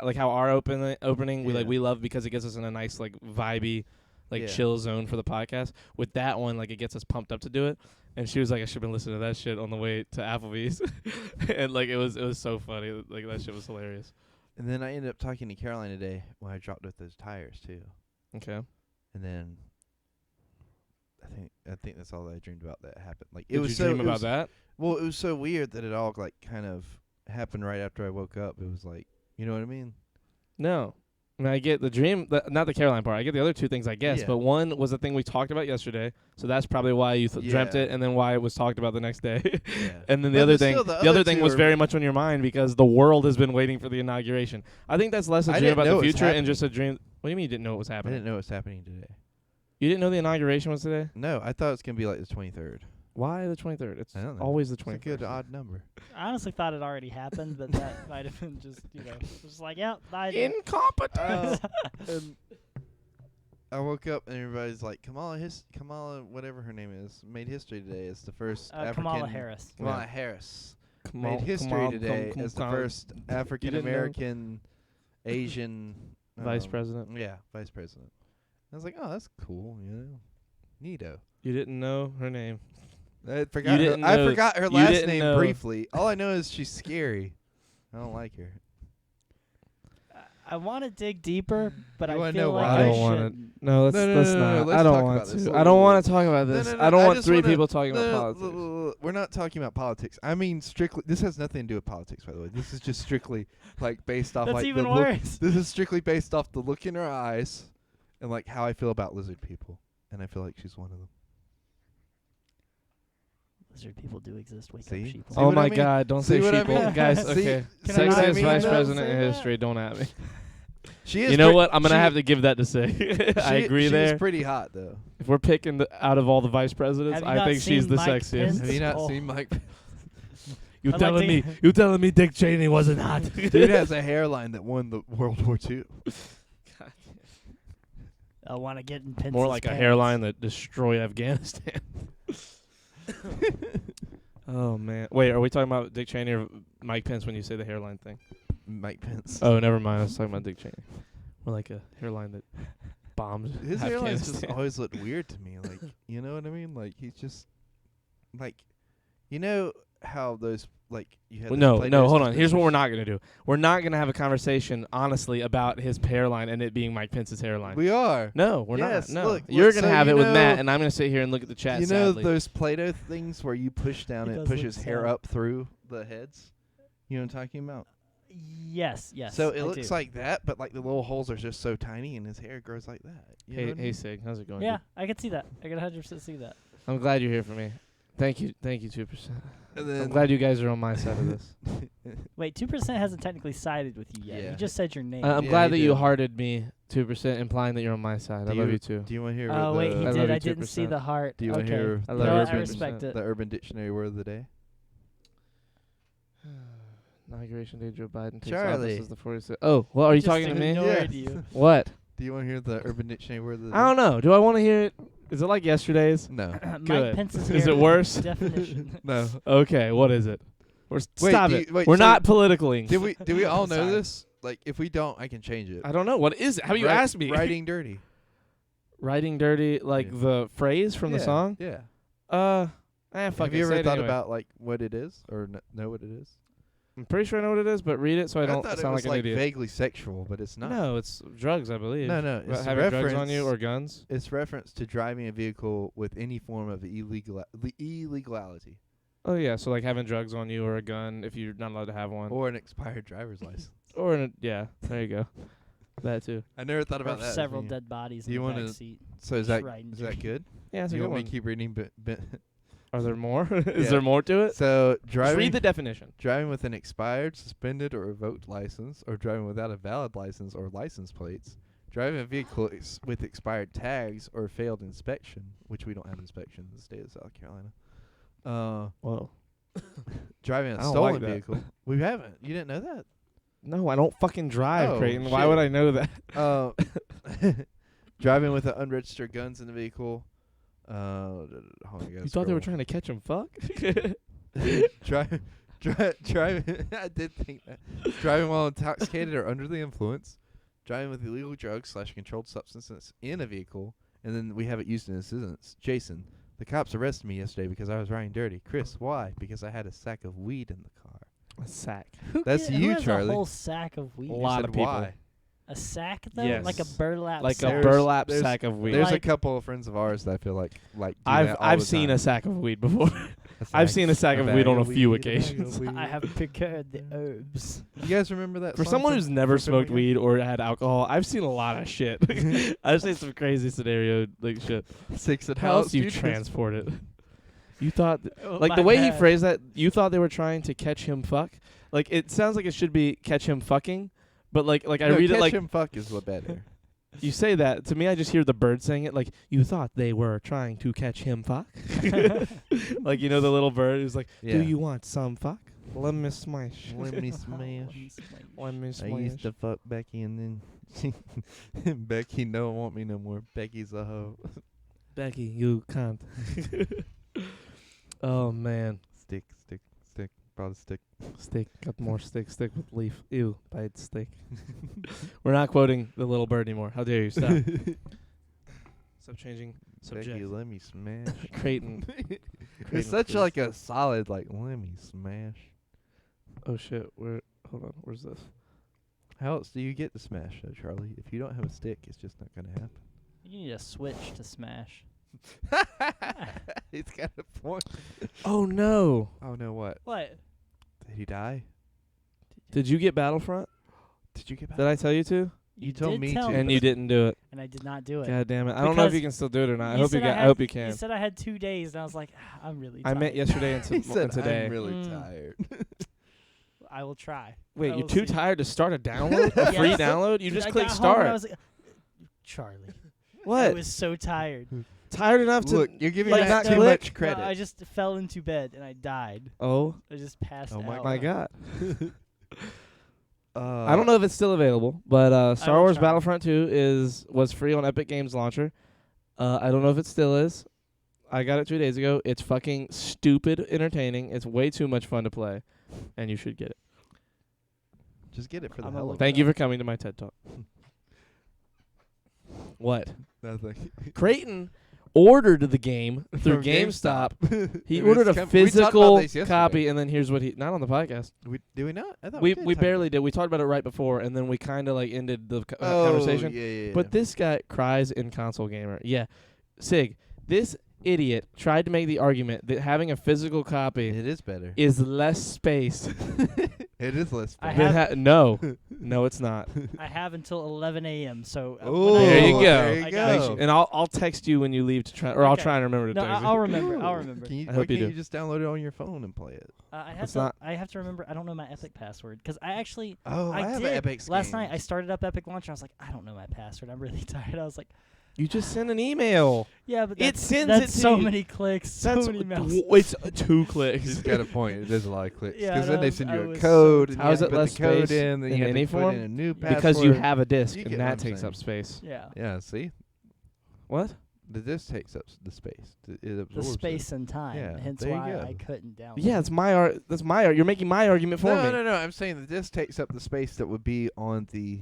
like how our opening Yeah. we love because it gets us in a nice like vibey, like Yeah. chill zone for the podcast. With that one, like it gets us pumped up to do it. And she was like, I should have been listening to that shit on the way to Applebee's, and like it was so funny, like that shit was hilarious. And then I ended up talking to Caroline today when I dropped off those tires too. Okay. And then I think that's all that I dreamed about that happened. Like it Did was you so dream it about was- that? Well, it was so weird that it all like kind of happened right after I woke up. It was like, you know what I mean? No. I mean, I get the dream, not the Caroline part. I get the other two things, I guess. Yeah. But one was the thing we talked about yesterday, so that's probably why you dreamt Yeah. it, and then why it was talked about the next day. Yeah. And then the But other but thing, still, the the other other thing two was are- very much on your mind because the world has been waiting for the inauguration. I think that's less a I dream didn't about know the it was future and happening. just a dream. What do you mean you didn't know it was I happening? didn't know it was happening today. You didn't know the inauguration was today? No, I thought it was gonna be like the 23rd. Why the 23rd? It's I don't know. always the It's 23rd. a good odd number. I honestly thought it already happened, but that might have been just, just like, yeah, Biden. Incompetent. And I woke up and everybody's like, Kamala, whatever her name is, made history today as the first African. Kamala Harris. Kamala Yeah. Harris Come made on, history come on, today come as the on. first African didn't know? American Asian Vice president. Yeah, vice president. I was like, oh, that's cool, neato. You didn't know her name. I forgot. didn't I know- forgot her you last didn't name know- briefly. All I know is she's scary. I don't like her. I want to dig deeper, but You I wanna feel know like why? I I don't want shouldn't. to. No, let's No, let's no, not. no, let's I don't talk want about this. to. I don't want to talk about No, this. no, no, I don't I want just 3 wanna- people talking about No, politics. we're not talking about politics. I mean, strictly. This has nothing to do with politics, by the way. This is just strictly like based off That's like even the look. worse. This is strictly based off the look in her eyes, and like how I feel about lizard people, and I feel like she's one of them. Lizard people do exist. Wake See? up, sheep. See Oh what I my mean? God! Don't See say what I sheeple, mean? guys. See- Okay, Can sexiest I not vice say president in that? history. Don't at me. She is. You know pre- what? I'm gonna she- have to give that to say. I agree she there. is pretty hot though. If we're picking out of all the vice presidents, Have you I not think she's seen the Mike sexiest. Pence? Have you not Oh. seen Mike? You I'd telling like me? to- You telling me Dick Cheney wasn't hot? Dude has a hairline that won the World War II. I want to get in Pence's More like a pants. hairline that destroyed Afghanistan. Oh man! Wait, are we talking about Dick Cheney or Mike Pence when you say the hairline thing? Mike Pence. Oh, never mind. I was talking about Dick Cheney. More like a hairline that bombed His hairline's just Afghanistan. always looked weird to me. Like, you know what I mean? Like, he's just like, you know how those like you had. Well, those no, Play-Doh hold on. stickers Here's what with- we're not gonna do. We're not gonna have a conversation honestly about his hairline and it being Mike Pence's hairline. We are. No, we're Yes, not. No, look, you're look, gonna so have you it with know- Matt, and I'm gonna sit here and look at the chat. You know sadly. those Play-Doh things where you push down He and it does look pushes hair sad. up through the heads? You know what I'm talking about? Yes. So it I looks do. like that, but like the little holes are just so tiny, and his hair grows like that. You know Hey, what I hey, mean? Sig, how's it going? Yeah, dude? I can see that. I can 100% see that. I'm glad you're here for me. Thank you, 2%. And I'm then glad you guys are on my side of this. Wait, 2% hasn't technically sided with you yet. Yeah. You just said your name. I'm Yeah, glad he that you did. hearted me 2%, implying that you're on my side. I Do love you- you too. Do you want to hear? Oh what wait, the, he I love did. you I didn't see 2%. the heart. Do you wanna okay. hear I You love know you what? I 2%. respect it. the Urban Dictionary word of the day? Inauguration day, Joe Biden takes Charlie. office as the 46th. Oh, well, are you Just talking to me? ignored Yeah. you. What? Do you want to hear the Urban Dictionary word of the day? I don't know. Do I want to hear it? Is it like yesterday's? No. Mike Good. Pence's Is hair it worse? Definition. No. Okay, what is it? Wait, Stop do it. you- wait, We're so not politically. Did we all know Sorry. this? Like, if we don't, I can change it. I don't know. What is it? How you Write- asked me? Writing dirty. Writing dirty, like Yeah. the phrase from the Yeah, song? Yeah. Fuck Have it, you say ever it thought anyway. about like what it is or know what it is? I'm pretty sure I know what it is, but read it so I don't thought it sound was like an idiot. vaguely sexual, but it's not. No, it's drugs, I believe. no, no. About It's having drugs on you reference- or guns. It's reference to driving a vehicle with any form of illegality Oh yeah, so like having drugs on you or a gun if you're not allowed to have one. or an expired driver's license. Yeah, there you go. That too. I never thought Or about that. several when you- dead bodies Do in you the wanna- back seat. So is that Right, is that good? Yeah, it's Do a you good want me one. to keep reading? Are there more? Is Yeah. there more to it? So Just driving read the definition. driving with an expired, suspended, or revoked license, or driving without a valid license or license plates, driving a vehicle with expired tags or failed inspection, which we don't have inspection in the state of South Carolina. Whoa. Driving I a don't stolen like that. vehicle. We haven't. You didn't know that? No, I don't fucking drive, Oh, Creighton. Why shit. would I know that? Driving with unregistered guns in the vehicle. Hold on, I gotta You thought they were scroll. trying to catch him? Fuck. Driving. I did think that. Driving while intoxicated or under the influence. Driving with illegal drugs / controlled substances in a vehicle. And then we have it used in this instance. Jason, the cops arrested me yesterday because I was riding dirty. Chris, why? Because I had a sack of weed in the car. A sack. That's who you, has Charlie. a whole sack of weed? A You lot said of people. why? A sack though, Yes. like a burlap. Like sack. a burlap There's- sack of weed. There's a Like- couple of friends of ours that I feel like do I've that all I've the seen time. a sack of weed before. A I've sack- seen a sack of bag weed on a few weed, bag of occasions. weed. I have procured the herbs. You guys remember that? For song someone from- who's never from Family smoked Guy? weed or had alcohol, I've seen a lot of shit. I've seen some crazy scenario like shit. Six and How else do you transport it? You thought like My the way he bad. phrased that, you thought they were trying to catch him fuck? Like it sounds like it should be catch him fucking, but like I No, read it catch like him fuck is what better. you say that to me. I just hear the bird saying it like you thought they were trying to catch him fuck. Like you know the little bird who's like, Yeah. do you want some fuck? Let me smash. Let me smash. Let me I smash. used to fuck Becky and then Becky don't want me no more. Becky's a hoe. Becky, you can't. Oh man. Stick. Brought a stick. Stick, got more stick with leaf. Ew, bite stick. We're not quoting the little bird anymore. How dare you? Stop. Stop changing subject. Becky, let me smash. Creighton. It's such like a solid like let me smash. Oh shit. Hold on. Where's this? How else do you get to smash though, Charlie? If you don't have a stick, it's just not gonna happen. You need a switch to smash. He's got a point. Oh no. Oh no, what? What? Did he die? Did you get Battlefront? Did you get back? Did I tell you to? You told did me tell to. And you didn't do it. and I did not do it. God damn it. I don't know if Because you can still do it or not. I You hope you said can. I had- hope you can. You said I had 2 days, and I was like, I'm really I tired. meant yesterday and, He said, and today. I'm really Mm. tired. I will try. Wait, I you're will too see. tired to start a download? A free Yes. download? You just I click got home and start. I was like, Charlie. I What? was so tired. Tired enough to Look, you're giving like, Matt not too click? much credit. No, I just fell into bed and I died. Oh I just passed Oh out. my god. Uh, I don't know if it's still available, but Star will Wars try. Battlefront 2 was free on Epic Games Launcher. I don't know if it still is. I got it 2 days ago. It's fucking stupid entertaining. It's way too much fun to play, and you should get it. Just get it for the I'm hell gonna of Thank it. you for coming to my TED Talk. What? Nothing. Creighton ordered the game through From GameStop. He It was ordered a com- we talked about physical this yesterday. copy, and then here's what he not on the podcast. Do we not? I thought We did we talk barely did. We talked about it right before, and then we kind of like ended the Oh, conversation. Yeah. But this guy cries in console gamer. Yeah, Sig, this idiot tried to make the argument that having a physical copy it is better. is less space. It is less. I better. have- No, it's not. I have until 11 a.m. So Oh, when I There get you home- go. There you I go. got Make sure- and I'll text you when you leave to try, or I'll Okay. try and remember to No, text I'll you. remember. I'll remember. Can you, I why hope you can't do. you just download it on your phone and play it? I have It's to. not- I have to remember. I don't know my Epic password because I actually. Oh, I, have did. an Epic Last night I Games. started up Epic Launcher. I was like, I don't know my password. I'm really tired. I was like, You just send an email. yeah, but It that's, sends that's it to so you. many clicks. So That's many mouse. it's 2 clicks. He's got a point. It is a lot of clicks. Yeah, Because no, then they I send was- you I a was code, so and How you is have it to put less the code space in, then in you have any to put form? in a new password. Because you have a disc, You and get what that I'm takes saying. up space. Yeah. Yeah, see? What? The disc takes up the space. It The absorbs space and time. Yeah, Hence there you why go. I couldn't download. Yeah, it's my that's my You're making my argument for me. No. I'm saying the disc takes up the space that would be on the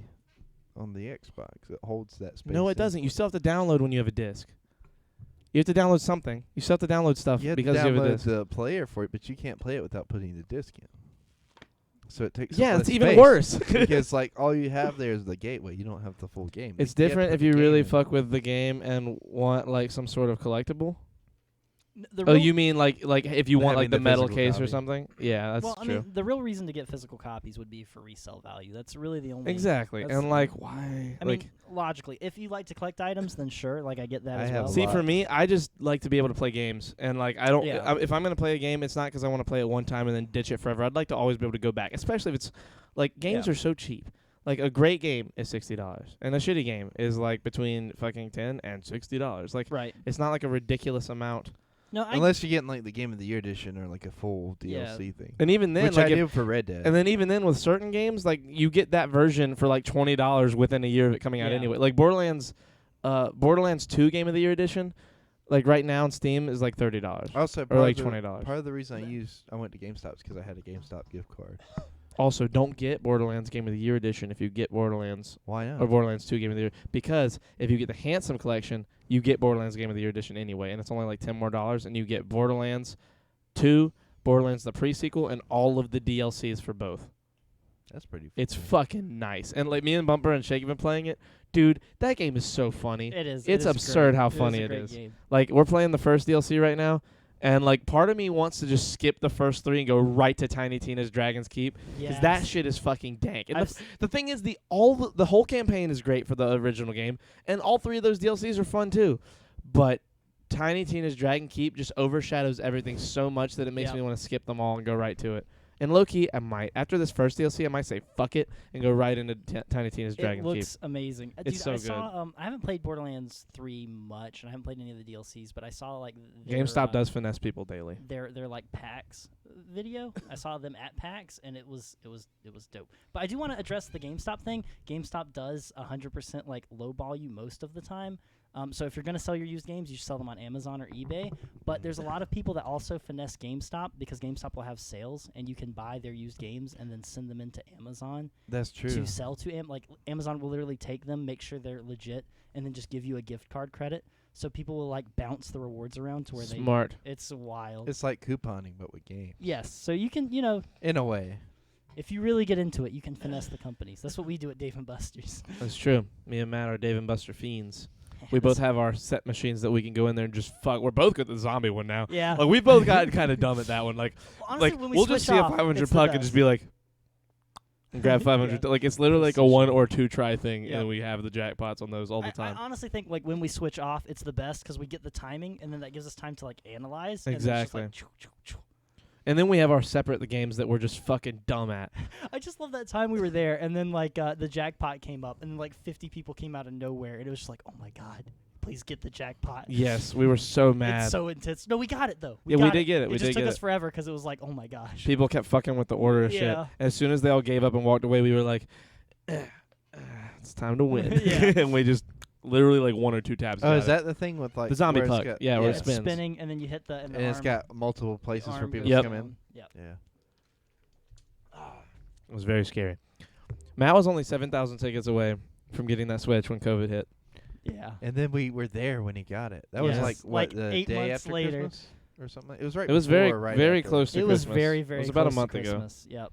Xbox. It holds that space. No, it in. doesn't. You still have to download when you have a disc. You have to download something. You still have to download stuff You have because to you have a download disc. the player for it, but you can't play it without putting the disc in. So it takes. Yeah, up it's less even space. worse. Because like all you have there is the gateway. You don't have the full game. It's You have to different put if the you game really in. fuck with the game and want like some sort of collectible. The Oh, real- you mean like if you want Having like the the metal physical case or copy. something? Yeah, that's well, I true. mean, the real reason to get physical copies would be for resale value. That's really the only. Exactly. that's And the- like why? I like mean, logically, if you like to collect items, then sure, like I get that I as have well. a see lot. for me, I just like to be able to play games, and like I don't. Yeah. If I'm gonna play a game, it's not because I want to play it one time and then ditch it forever. I'd like to always be able to go back, especially if it's like games Yeah. are so cheap. Like a great game is $60, and a shitty game is like between fucking $10 and $60. Like Right. it's not like a ridiculous amount. No, I Unless you're getting like the Game of the Year edition or like a full Yeah. DLC thing. And even then, Which like I if, did for Red Dead. and then even then with certain games, like you get that version for like $20 within a year of it coming out Yeah. anyway. Like Borderlands 2 Game of the Year edition, like right now on Steam is like $30 also, or like the, $20. part of the reason I went to GameStop is because I had a GameStop gift card. Also, don't get Borderlands Game of the Year edition if you get Borderlands Why not? or Borderlands 2 Game of the Year, because if you get the Handsome Collection, you get Borderlands Game of the Year edition anyway, and it's only like $10 more, and you get Borderlands 2, Borderlands the pre-sequel, and all of the DLCs for both. That's pretty. It's cool. fucking nice. And like me and Bumper and Shake have been playing it. Dude, that game is so funny. it is. It's it is absurd great. how It funny a it great is. game. Like we're playing the first DLC right now, and like part of me wants to just skip the first 3 and go right to Tiny Tina's Dragon's Keep, because that Yes. shit is fucking dank. And I've the thing is, the whole campaign is great for the original game, and all 3 of those DLCs are fun too. But Tiny Tina's Dragon Keep just overshadows everything so much that it makes Yep. me want to skip them all and go right to it. And low key, I might after this first DLC, I might say fuck it and go right into Tiny Tina's Dragon It Keep. looks amazing. It's Dude, so I good. saw, I haven't played Borderlands 3 much, and I haven't played any of the DLCs, but I saw like their, GameStop does finesse people daily. their like PAX video. I saw them at PAX, and it was dope. But I do want to address the GameStop thing. GameStop does 100% like lowball you most of the time. So if you're gonna sell your used games, you should sell them on Amazon or eBay. But there's a lot of people that also finesse GameStop because GameStop will have sales, and you can buy their used games and then send them into Amazon That's true. to sell to. Like Amazon will literally take them, make sure they're legit, and then just give you a gift card credit. So people will like bounce the rewards around to where Smart. it's wild. It's like couponing, but with games. Yes, so you can, In a way. if you really get into it, you can finesse the companies. That's what we do at Dave and Buster's. That's true. Me and Matt are Dave and Buster fiends. We both have our set machines that we can go in there and just fuck. We're both good at the zombie one now. Yeah. Like we both got kind of dumb at that one. Like, Honestly, when we we'll just switch see off, a 500 it's the puck and best. just be like, and grab 500. Yeah. Like it's literally like a 1 or 2 try thing, Yeah. and we have the jackpots on those all the time. I honestly think like when we switch off, it's the best because we get the timing, and then that gives us time to like analyze. And then it's just, like, Exactly. And then we have our separate the games that we're just fucking dumb at. I just love that time we were there, and then like the jackpot came up, and like 50 people came out of nowhere, and it was just like, oh my god, please get the jackpot. Yes, we were so mad. It's so intense. No, we got it though. Yeah, we did get it. It We just did took get us it. forever because it was like, oh my gosh. People kept fucking with the order of shit. Yeah. As soon as they all gave up and walked away, we were like, it's time to win. Yeah. And we just literally like 1 or 2 tabs. Oh, got is it. that the thing with like The zombie where it's puck. got- Yeah, where it it's spins. spinning, and then you hit the and, the And it's arm, got multiple places for arm people goes to Yep. come in. down. Yep. Yeah. It was very scary. Matt was only 7,000 tickets away from getting that Switch when COVID hit. Yeah. And then we were there when he got it. That was Yes. like what Like the 8 day months after later. Christmas or something. It was right. It was before, very, right very after. close to It Christmas. was very, very It was about a close month to ago. Christmas. Yep.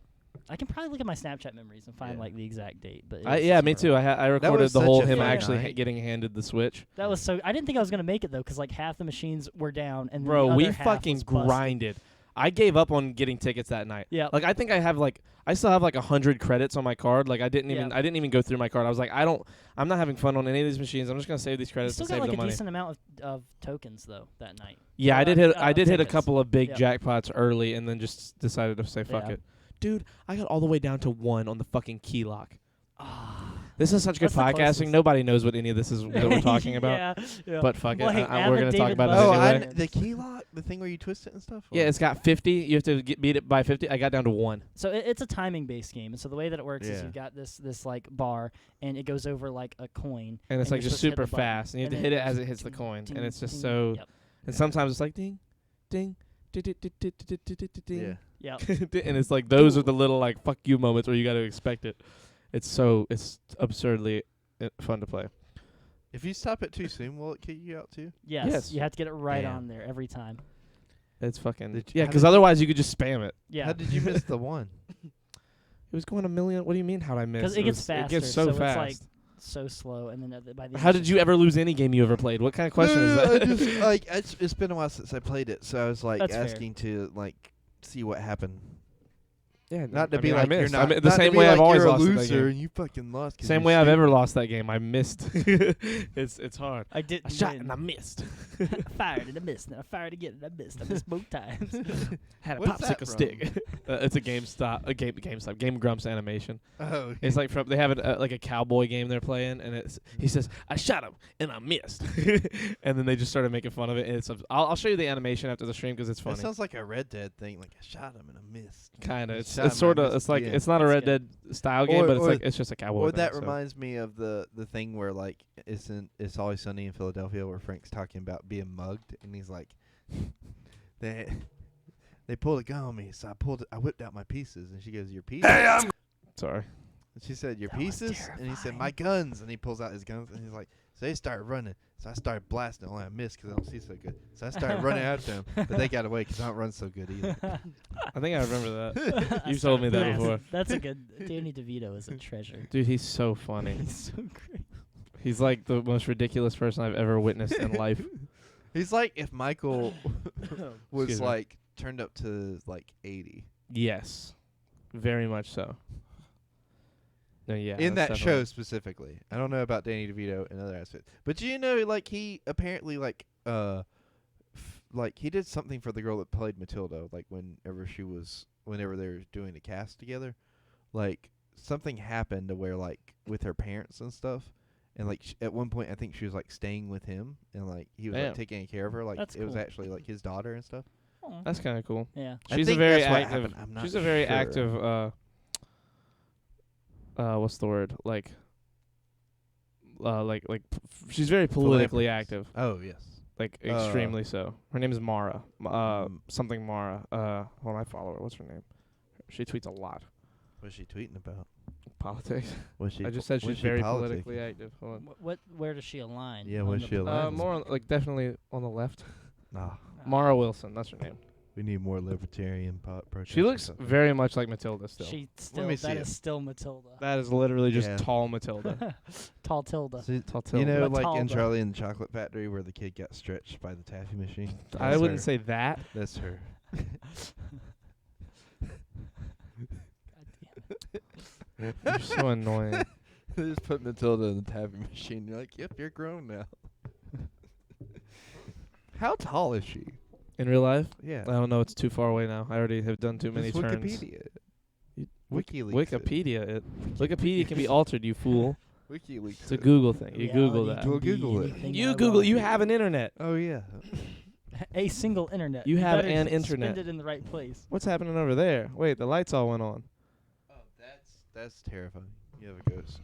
I can probably look at my Snapchat memories and find Yeah. like the exact date. But Yeah, me too. I recorded was the whole such a him fun actually night. getting handed the Switch. That was so. I didn't think I was gonna make it though, because like half the machines were down, and then Bro, the we other half fucking was busted. grinded. I gave up on getting tickets that night. Yeah. Like I think I still have like 100 credits on my card. Like I didn't even go through my card. I was like, I'm not having fun on any of these machines. I'm just gonna save these You credits still and got save like the a money. decent amount of tokens though that night. Yeah, Or, I did hit a tickets. couple of big Yeah. jackpots early and then just decided to say fuck Yeah. it. Dude, I got all the way down to 1 on the fucking key lock. Ah. This is such good That's the podcasting. closest. Nobody knows what any of this is that we're talking about. Yeah. But fuck Well, it. hey, We're avid going to talk David about Oh, it Buster. anyway. the key lock, the thing where you twist it and stuff. Yeah, Or- it's got 50. You have to beat it by 50. I got down to 1. So it's a timing based game, and so the way that it works is Yeah. you've got this like bar, and it goes over like a coin, And it's like you're just supposed to hit super the button, fast. And you have to then hit it goes as it hits the ding, coin. ding, And it's just ding. so. Yep. And sometimes it's like ding, ding, ding. Yeah. Yep. And it's like those are the little like fuck you moments where you got to expect it. It's absurdly fun to play. If you stop it too soon, will it kick you out too? Yes, Yes. you have to get it right Damn. on there every time. It's fucking Did you- yeah, how because did- otherwise you could just spam it. Yeah. How did you miss the one? It was going a million. What do you mean? How'd I miss? 'Cause it gets It gets faster, so so it's fast. like- so slow, and then by the How did you ever lose any game you ever played? What kind of question is I that? just, like it's been a while since I played it, so I was like That's fair. asking to like see what happened. Yeah, Not to I be mean, I like you're missed. not the not same to be way I've like always you're a lost that loser game. and you fucking lost. 'cause Same you're way I've stupid. ever lost that game. I missed. It's hard. I didn't I shot win. and I missed. I fired and I missed, and I fired again and I missed. I missed both times. Had a What's that popsicle stick. It's a GameStop, Game Grumps animation. Oh, It's like they have like a cowboy game they're playing, and he says, "I shot him and I missed," and then they just started making fun of it. And I'll show you the animation after the stream because it's That funny. sounds like a Red Dead thing. Like I shot him and I missed. Kind of. Shot him, It's sort I of. missed It's like again. it's not a That's Red good. Dead style game, but Or- it's just a cowboy. Or thing, that so. reminds me of the thing where like it's Always Sunny in Philadelphia where Frank's talking about being mugged and he's like they pulled a gun on me, so I whipped out my pieces, and she goes, "Your pieces?" Sorry. And she said, "Your That was pieces?" And he said, terrifying. "My guns." And he pulls out his guns, and he's like, so they started running. So I started blasting. Only I missed because I don't see so good. So I started running after them, but they got away because I don't run so good either. I think I remember that. I You've told me that started before. blasting. That's a good. Danny DeVito is a treasure. Dude, he's so funny. He's so great. He's like the most ridiculous person I've ever witnessed in life. He's like if Michael was Excuse me. like turned up to like 80 Yes, very much so. No, yeah. in that's that definitely- show specifically. I don't know about Danny DeVito and other aspects, but you know, like he apparently like like he did something for the girl that played Matilda. Like whenever they were doing the cast together, like something happened to where like with her parents and stuff. And like at one point, I think she was like staying with him, and like he was Damn. like taking care of her, like That's it was cool. actually like his daughter and stuff. Aw. That's kind of cool. Yeah. I She's a think very that's what active. happened. I'm not She's a very sure. active. What's the word? Like she's very politically active. Oh yes. Like extremely so. Her name is Mara. Something Mara. Well, I follow her. What's her name? She tweets a lot. What's she tweeting about? Politics. Was she? I just said was she's she very politicking? politically active. Hold Where does she align? Yeah, on where's the she pol- align? on. More on, like definitely on the left. Nah, Mara Wilson. That's her name. we need more libertarian protests. She looks very much like Matilda still. She still. me That see is it. still Matilda. That is literally just Yeah. tall Matilda. Tall Tilda. Tall You Tilda. know, like in Matilda. Charlie and the Chocolate Factory, where the kid got stretched by the taffy machine. I That's wouldn't her. say that. That's her. You're so annoying. They just put Matilda in the taffy machine. You're like, yep, you're grown now. How tall is she? In real life, Yeah. I don't know. It's too far away now. I already have done too many Just turns. Wikipedia. You- WikiLeaks. it. Wikipedia. Wikipedia can be altered. You fool. WikiLeaks. It's a it. Google thing. You Google Reality that. can We'll be Google it. anything You I Google. want. You have an internet. Oh yeah. A single internet. You have better an spend internet. it in the right place. What's happening over there? Wait, the lights all went on. Oh, that's terrifying. You have a ghost.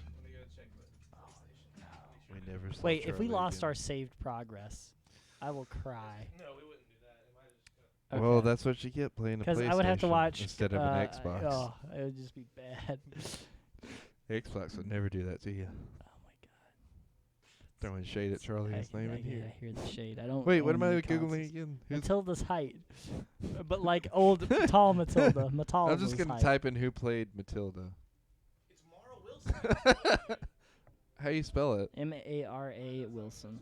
We never saw Wait, if we Charlie lost again. our saved progress, I will cry. No, we wouldn't do that. Well, that's what you get playing a because PlayStation I would have to watch instead of an Xbox. Oh, it would just be bad. Xbox would never do that to you. Oh my god. Throwing shade at Charlie. His name in I here. hear the shade. I don't. Wait, what own am I the googling consoles. again? Who's- Matilda's height, but like old tall Matilda. Matilda's I'm just gonna height. type in who played Matilda. It's Mara Wilson. How you spell it? Mara Wilson.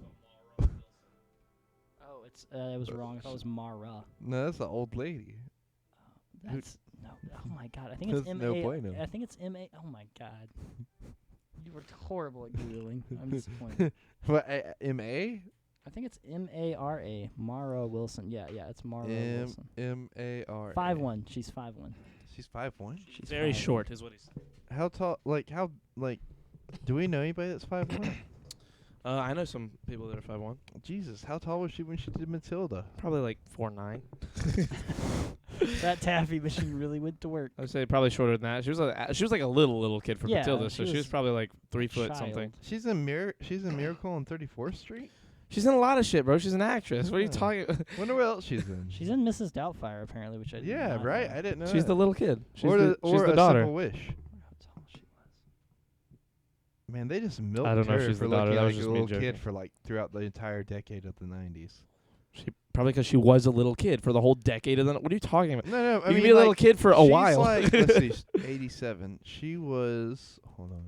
Oh, it was wrong. I thought it was Mara. No, that's an old lady. That's no. Oh my god. I think it's That's M no A. bueno. I think it's M A. Oh my god. You were horrible at googling. I'm disappointed. What? M-A? I think it's Mara. Mara Wilson. Yeah, it's Mara Wilson. M-A-R. 5'1". She's 5'1". She's 5'1"? She's Very 5'1". short, is what he said. How tall? Do we know anybody that's 5'1"? I know some people that are 5'1". Jesus, how tall was she when she did Matilda? Probably like 4'9". That taffy machine really went to work. I'd say probably shorter than that. She was like a little kid for Yeah, Matilda, she so she was was probably like 3 foot child. something. She's in Miracle on 34th Street? She's in a lot of shit, bro. She's an actress. What are you Yeah. talking? Wonder what else she's in. She's in Mrs. Doubtfire apparently, which I did Yeah, not right. know. I didn't know. She's the that. little kid. She's or the, or she's the a daughter. Simple Wish. How tall she was. Man, they just milked I don't know if her she's for the daughter. looking That was like just a me little joking. kid for like throughout the entire decade of the 90s. She probably because she was a little kid for the whole decade of the. What are you talking about? No, You I can mean be a little like, kid for a she's while. Like, let's see, 87. She was. Hold on.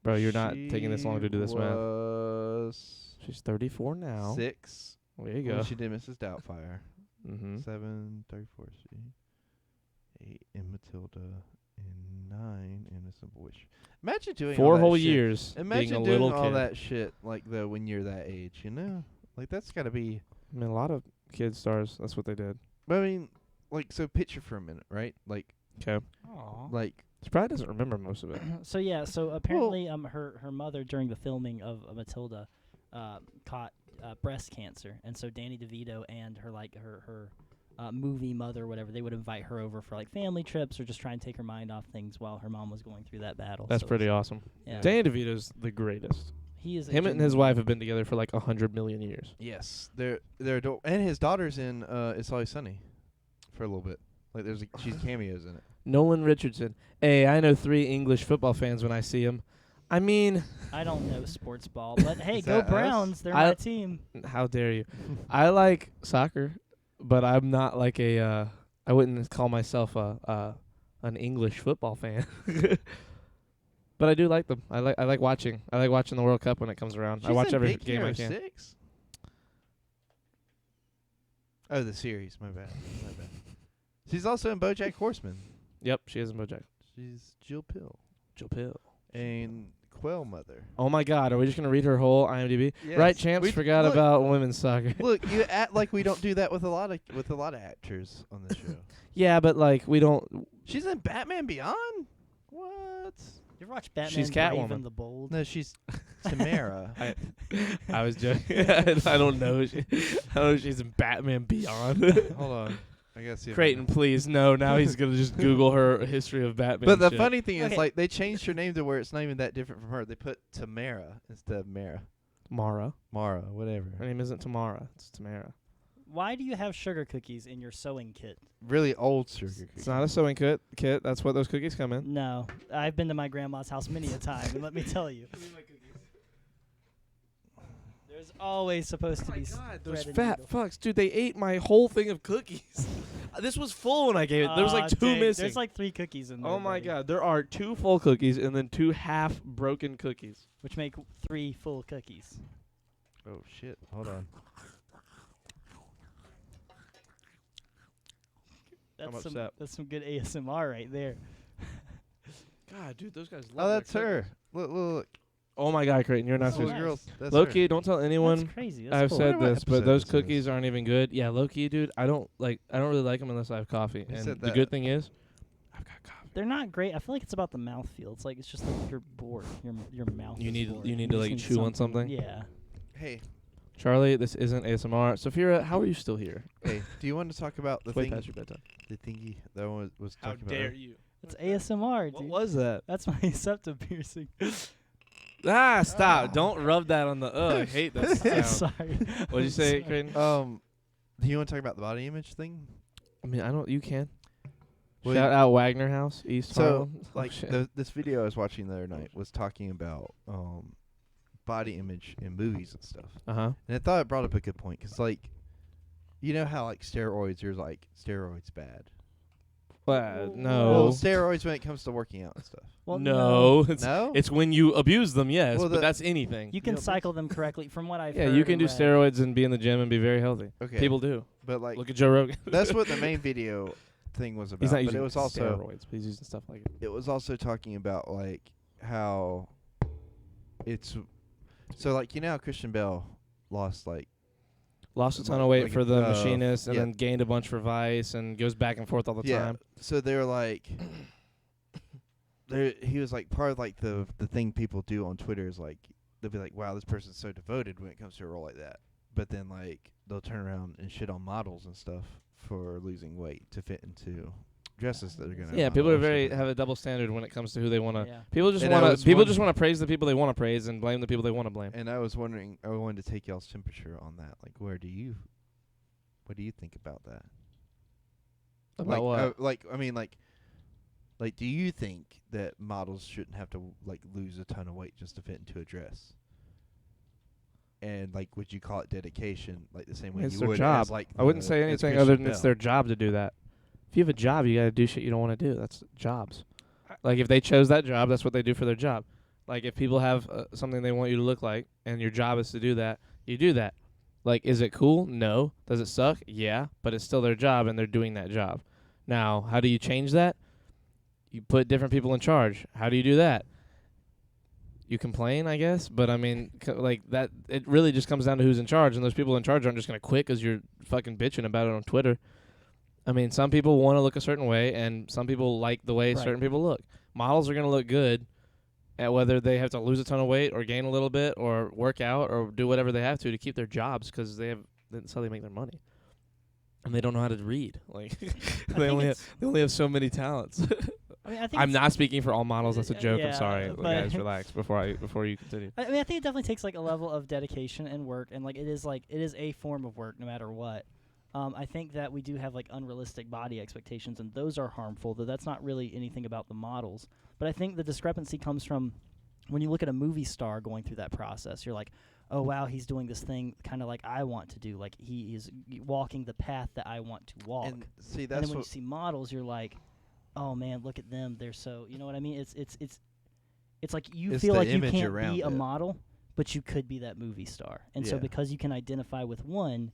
Bro, you're not taking this long to do this math. Was She's 34 now. 6 There you when go. she did Mrs. Doubtfire. Mm-hmm. 7, 34, 8 in Matilda, and 9 in Miss Simple Witch. Imagine doing all 4 that whole shit. years Imagine being a doing little all kid. that shit like when you're that age, you know? Like that's got to be. I mean, a lot of kid stars. That's what they did. But I mean, like, so picture for a minute, right? Like, Okay. Aw. like She probably doesn't remember most of it. So yeah, so apparently her mother during the filming of Matilda caught breast cancer, and so Danny DeVito and her movie mother or whatever, they would invite her over for like family trips or just try and take her mind off things while her mom was going through that battle. That's So pretty it's- awesome. Yeah. Danny DeVito's the greatest. He is a Him and his genuine- wife have been together for like 100 million years. yes, they're and his daughter's in It's Always Sunny for a little bit. Like she's cameos in it. Nolan Richardson. Hey, I know 3 English football fans when I see them. I mean, I don't know sports ball, but hey, Is go that us? Browns! They're I- my team. how dare you? I like soccer, but I'm not like a. I wouldn't call myself an English football fan. But I do like them. I like watching. I like watching the World Cup when it comes around. I She's watch in every Big game I Hero can. 6? Oh, the series. My bad. My bad. She's also in BoJack Horseman. Yep, she is in BoJack. She's Jill Pill Jill Pill. and Quail Mother. Oh my God, are we just gonna read her whole IMDb? Yes. Right, champs. We- Forgot look- about women's soccer. Look, you act like we don't do that with a lot of actors on this show. Yeah, but like we don't. She's in Batman Beyond. What? You ever watch Batman She's Brave Catwoman. and the Bold? No, she's Tamara. I was joking. I don't know. I don't know if she's in Batman Beyond. Hold on, I gotta see. if I Creighton, can- please. No, now he's gonna just Google her history of Batman. But the shit. funny thing is, Okay. like, they changed her name to where it's not even that different from her. They put Tamara instead of Mara. Mara. Mara, whatever. Her name isn't Tamara. It's Tamara. Why do you have sugar cookies in your sewing kit? Really old sugar cookies. It's not a sewing kit. That's what those cookies come in. No, I've been to my grandma's house many a time, and let me tell you, there's always supposed to be God, those thread and fat needle. fucks, dude! They ate my whole thing of cookies. This was full when I gave it. There was like 2 dang, missing. There's like 3 cookies in there. Oh my buddy, God, there are 2 full cookies and then 2 half broken cookies. which make 3 full cookies. Oh shit! Hold on. upset. That's some good ASMR right there. God, dude, those guys. Oh, that's her. Look, look, look. Oh my God, Creighton, you're not Oh, Those supposed. nice. girls. That's Low her. key, don't tell anyone. That's crazy. That's I've cool. said Wonder what this, but episode those this is. cookies aren't even good. Yeah, low key, dude. I don't really like them unless I have coffee. You And said the that. good thing is, I've got coffee. They're not great. I feel like it's about the mouthfeel. It's like it's just like you're bored. Your mouth. You is need- bored. you need to, just like, chew on something? Yeah. Hey, Charlie, this isn't ASMR. Sophia, how are you still here? hey. Do you want to talk about the It's way thing? past your bedtime. The thingy that one was talking about. earlier? you? It's ASMR, What dude. was that? That's my septum piercing. Ah, stop! Don't rub that on the. I hate that sound. Sorry. What'd you say, Creighton? Do you want to talk about the body image thing? I mean, I don't. You can. Well, Shout out Wagner House, East So, Harlem. like, shit. this video I was watching the other night was talking about body image in movies and stuff. Uh-huh. And I thought it brought up a good point because, like, you know how, like, steroids are, like, steroids bad. No. Well, steroids when it comes to working out and stuff. Well, no. It's, No? it's when you abuse them, yes, Well, but the- that's anything. You can know, cycle them correctly, from what I've Yeah, heard. you can and do read. steroids and be in the gym and be very healthy. Okay. People do. But, like, Look at Joe Rogan. that's what the main video thing was about. He's not but using it was also steroids, but he's using stuff like it. it was also talking about, like, how it's so, like, you know how Christian Bale lost, like, Lost a ton Like- of weight like, for the uh, machinist and yeah. then gained a bunch for Vice and goes back and forth all the time. So they were like, he was like part of, like, the thing people do on Twitter is, like, they'll be like, wow, this person's so devoted when it comes to a role like that. But then, like, they'll turn around and shit on models and stuff for losing weight to fit into dresses that are gonna. Yeah, allow people are them to- have a double standard when it comes to who they want to. Yeah. People just And I want was to. People wondering- just want to praise the people they want to praise and blame the people they want to blame. And I was wondering, I wanted to take y'all's temperature on that. Like, what do you think about that? About what? I mean, like, do you think that models shouldn't have to, like, lose a ton of weight just to fit into a dress? And, like, would you call it dedication, like the same way It's you their would job. as, like, I wouldn't the- say as anything Christian other than it's Bale? their job to do that. If you have a job, you got to do shit you don't want to do. That's jobs. Like if they chose that job, that's what they do for their job. Like, if people have something they want you to look like, and your job is to do that, you do that. Like, is it cool? No. Does it suck? Yeah, but it's still their job, and they're doing that job. Now, how do you change that? You put different people in charge. How do you do that? You complain, I guess, but I mean, like that. It really just comes down to who's in charge, and those people in charge aren't just gonna quit because you're fucking bitching about it on Twitter. I mean, some people want to look a certain way, and some people like the way certain people look. Models are gonna look good, at whether they have to lose a ton of weight or gain a little bit or work out or do whatever they have to keep their jobs, because that's how they make their money. And they don't know how to read. Like they only have so many talents. I mean, I think I'm not speaking for all models. That's a joke. yeah, I'm sorry, but guys. Relax before you continue. I mean, I think it definitely takes like a level of dedication and work, and it is a form of work no matter what. I think that we do have like unrealistic body expectations, and those are harmful. Though that's not really anything about the models. But I think the discrepancy comes from when you look at a movie star going through that process. You're like, oh wow, he's doing this thing kind of like I want to do. Like he is walking the path that I want to walk. And see, and that's then when you what see models, you're like, oh man, look at them. They're so, you know what I mean? It's like you It's feel the like you image can't around be a it. model, but you could be that movie star. And so Yeah. because you can identify with one,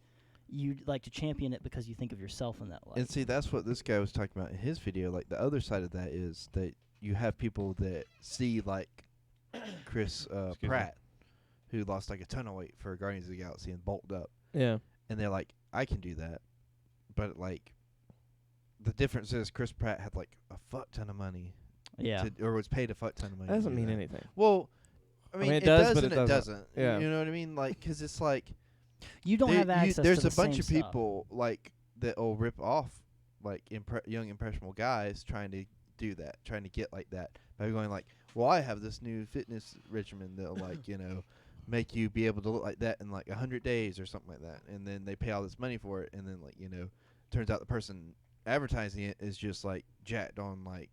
you like to champion it because you think of yourself in that light. And see, that's what this guy was talking about in his video. Like, the other side of that is that you have people that see, like, Chris Excuse me. Pratt, who lost, like, a ton of weight for Guardians of the Galaxy and bulked up. Yeah. And they're like, I can do that. But, like, the difference is Chris Pratt had, like, a fuck ton of money. Yeah. Or was paid a fuck ton of money. That to doesn't do mean that. anything. Well, I mean, it it does, does, but and it it doesn't. doesn't. Yeah. You know what I mean? Like, 'cause it's like, You don't have access there's to a the bunch same of stuff. people like that will rip off like young impressionable guys trying to do that, trying to get like that by going like, well, I have this new fitness regimen that'll like make you be able to look like that in like 100 days or something like that, and then they pay all this money for it, and then like turns out the person advertising it is just like jacked on like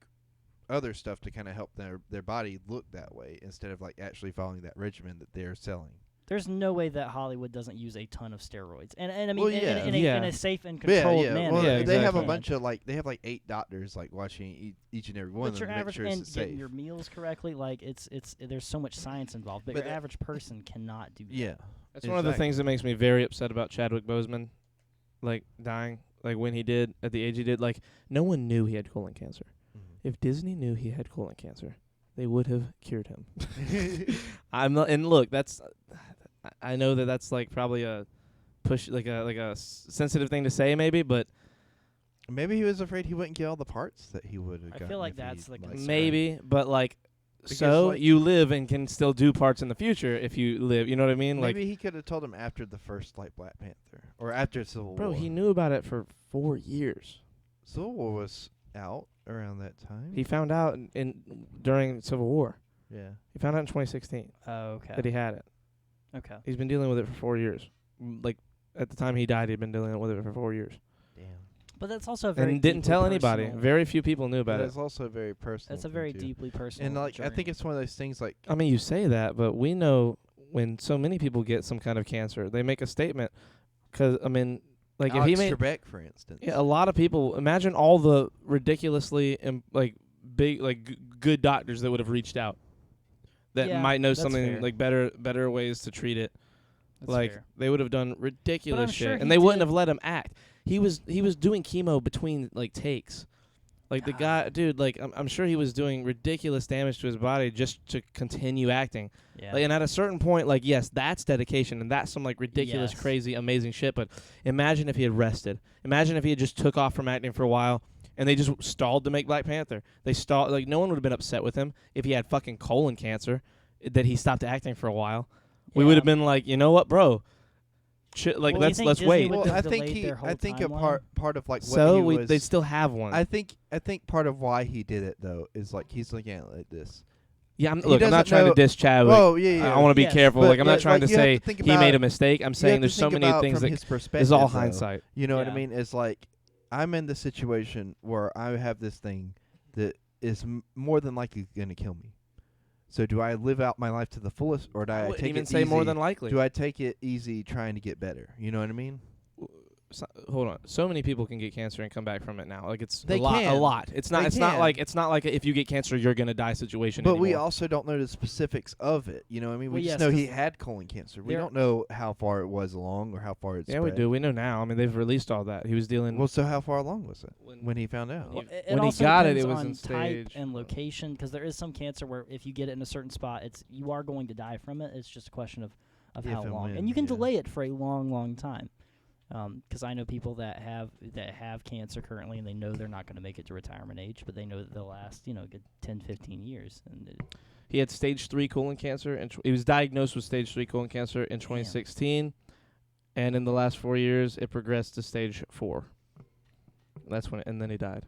other stuff to kind of help their body look that way instead of like actually following that regimen that they're selling. There's no way that Hollywood doesn't use a ton of steroids, and I mean Well, yeah. in a safe and controlled manner. Well, Yeah, they have a exactly. bunch of like they have like 8 doctors like watching each and every one But of your them to make average sure and it's getting safe. your meals correctly, like it's there's so much science involved. But But your that- average person cannot do that. Yeah, That's one of the things that makes me very upset about Chadwick Boseman, like dying, like when he did at the age he did. Like, no one knew he had colon cancer. If Disney knew he had colon cancer, they would have cured him. I'm not, and look, that's I know that's like probably a push, like a sensitive thing to say, maybe, but Maybe he was afraid he wouldn't get all the parts that he would have I gotten. feel like if he, that's the concern. maybe, but like. Because, So like- you live and can still do parts in the future if you live. You know what I mean? Maybe he could have told him after the first like Black Panther or after Civil Bro, War. he knew about it for 4 years. Civil War was out around that time. He found out during Civil War. yeah. He found out in 2016 Oh, okay. that he had it. Okay. He's been dealing with it for 4 years. Like, at the time he died, he'd been dealing with it for 4 years. Damn. But that's also a very And didn't deeply tell anybody. personal- Very few people knew about But it. it's also very personal. That's a thing, very too. deeply personal. And like I journey. think it's one of those things like I mean, you say that, but we know when so many people get some kind of cancer, they make a statement. 'Cause, I mean, like, Alex if he made... Trebek, for instance. Yeah, a lot of people. Imagine all the ridiculously like big, like good doctors that would have reached out, that Yeah, might know that's something fair. like better ways to treat it. That's like fair. they would have done ridiculous sure shit, he and they wouldn't did- have let him act. He was doing chemo between like takes. Like the guy, dude. Like I'm sure he was doing ridiculous damage to his body just to continue acting. Yeah. Like, and at a certain point, like, yes, that's dedication, and that's some like ridiculous, Yes. crazy, amazing shit. But imagine if he had rested. Imagine if he had just took off from acting for a while, and they just stalled to make Black Panther. They stalled. Like, no one would have been upset with him if he had fucking colon cancer, that he stopped acting for a while. We would have been like, you know what, bro? Like, Well, you think let's Disney wait. would Well, have I think delayed their whole I think a timeline? part of like what So he was. they'd still have one. I think part of why he did it though is like he's looking at it like this. yeah, he look, I'm not doesn't trying know- to diss Chadwick. Oh yeah. I want to be Yes. careful. But, Like, I'm not like, trying to you have say to think he made about- a mistake. I'm You have saying to there's so think many about things from that his perspective. is all though. hindsight. You know what I Yeah. mean? It's like I'm in the situation where I have this thing that is more than likely going to kill me. So do I live out my life to the fullest, or do I I wouldn't take even it say easy? more than likely. Do I take it easy trying to get better? You know what I mean? hold on. So many people can get cancer and come back from it now. Like it's They a lot. A can. lot. It's not. They It's not can. like if you get cancer, you're gonna die situation. But we anymore. also don't know the specifics of it. You know what I mean? We Well, just yes, know he 'cause had colon cancer. We there- don't know how far it was along or how far it Yeah, spread. we do. We know now. I mean, they've released all that. He was dealing. Well, so how far along was it when when he found out? Well, it when he also got it, depends it was on in type stage. and location, because there is some cancer where if you get it in a certain spot, you are going to die from it. It's just a question of If how and long, when, and you can yeah. delay it for a long time. Because I know people that have cancer currently, and they know they're not going to make it to retirement age, but they know that they'll last, a good 10, 15 years. And he had stage 3 colon cancer, and he was diagnosed with stage 3 colon cancer in 2016, and in the last 4 years, it progressed to stage 4. That's when, and then he died.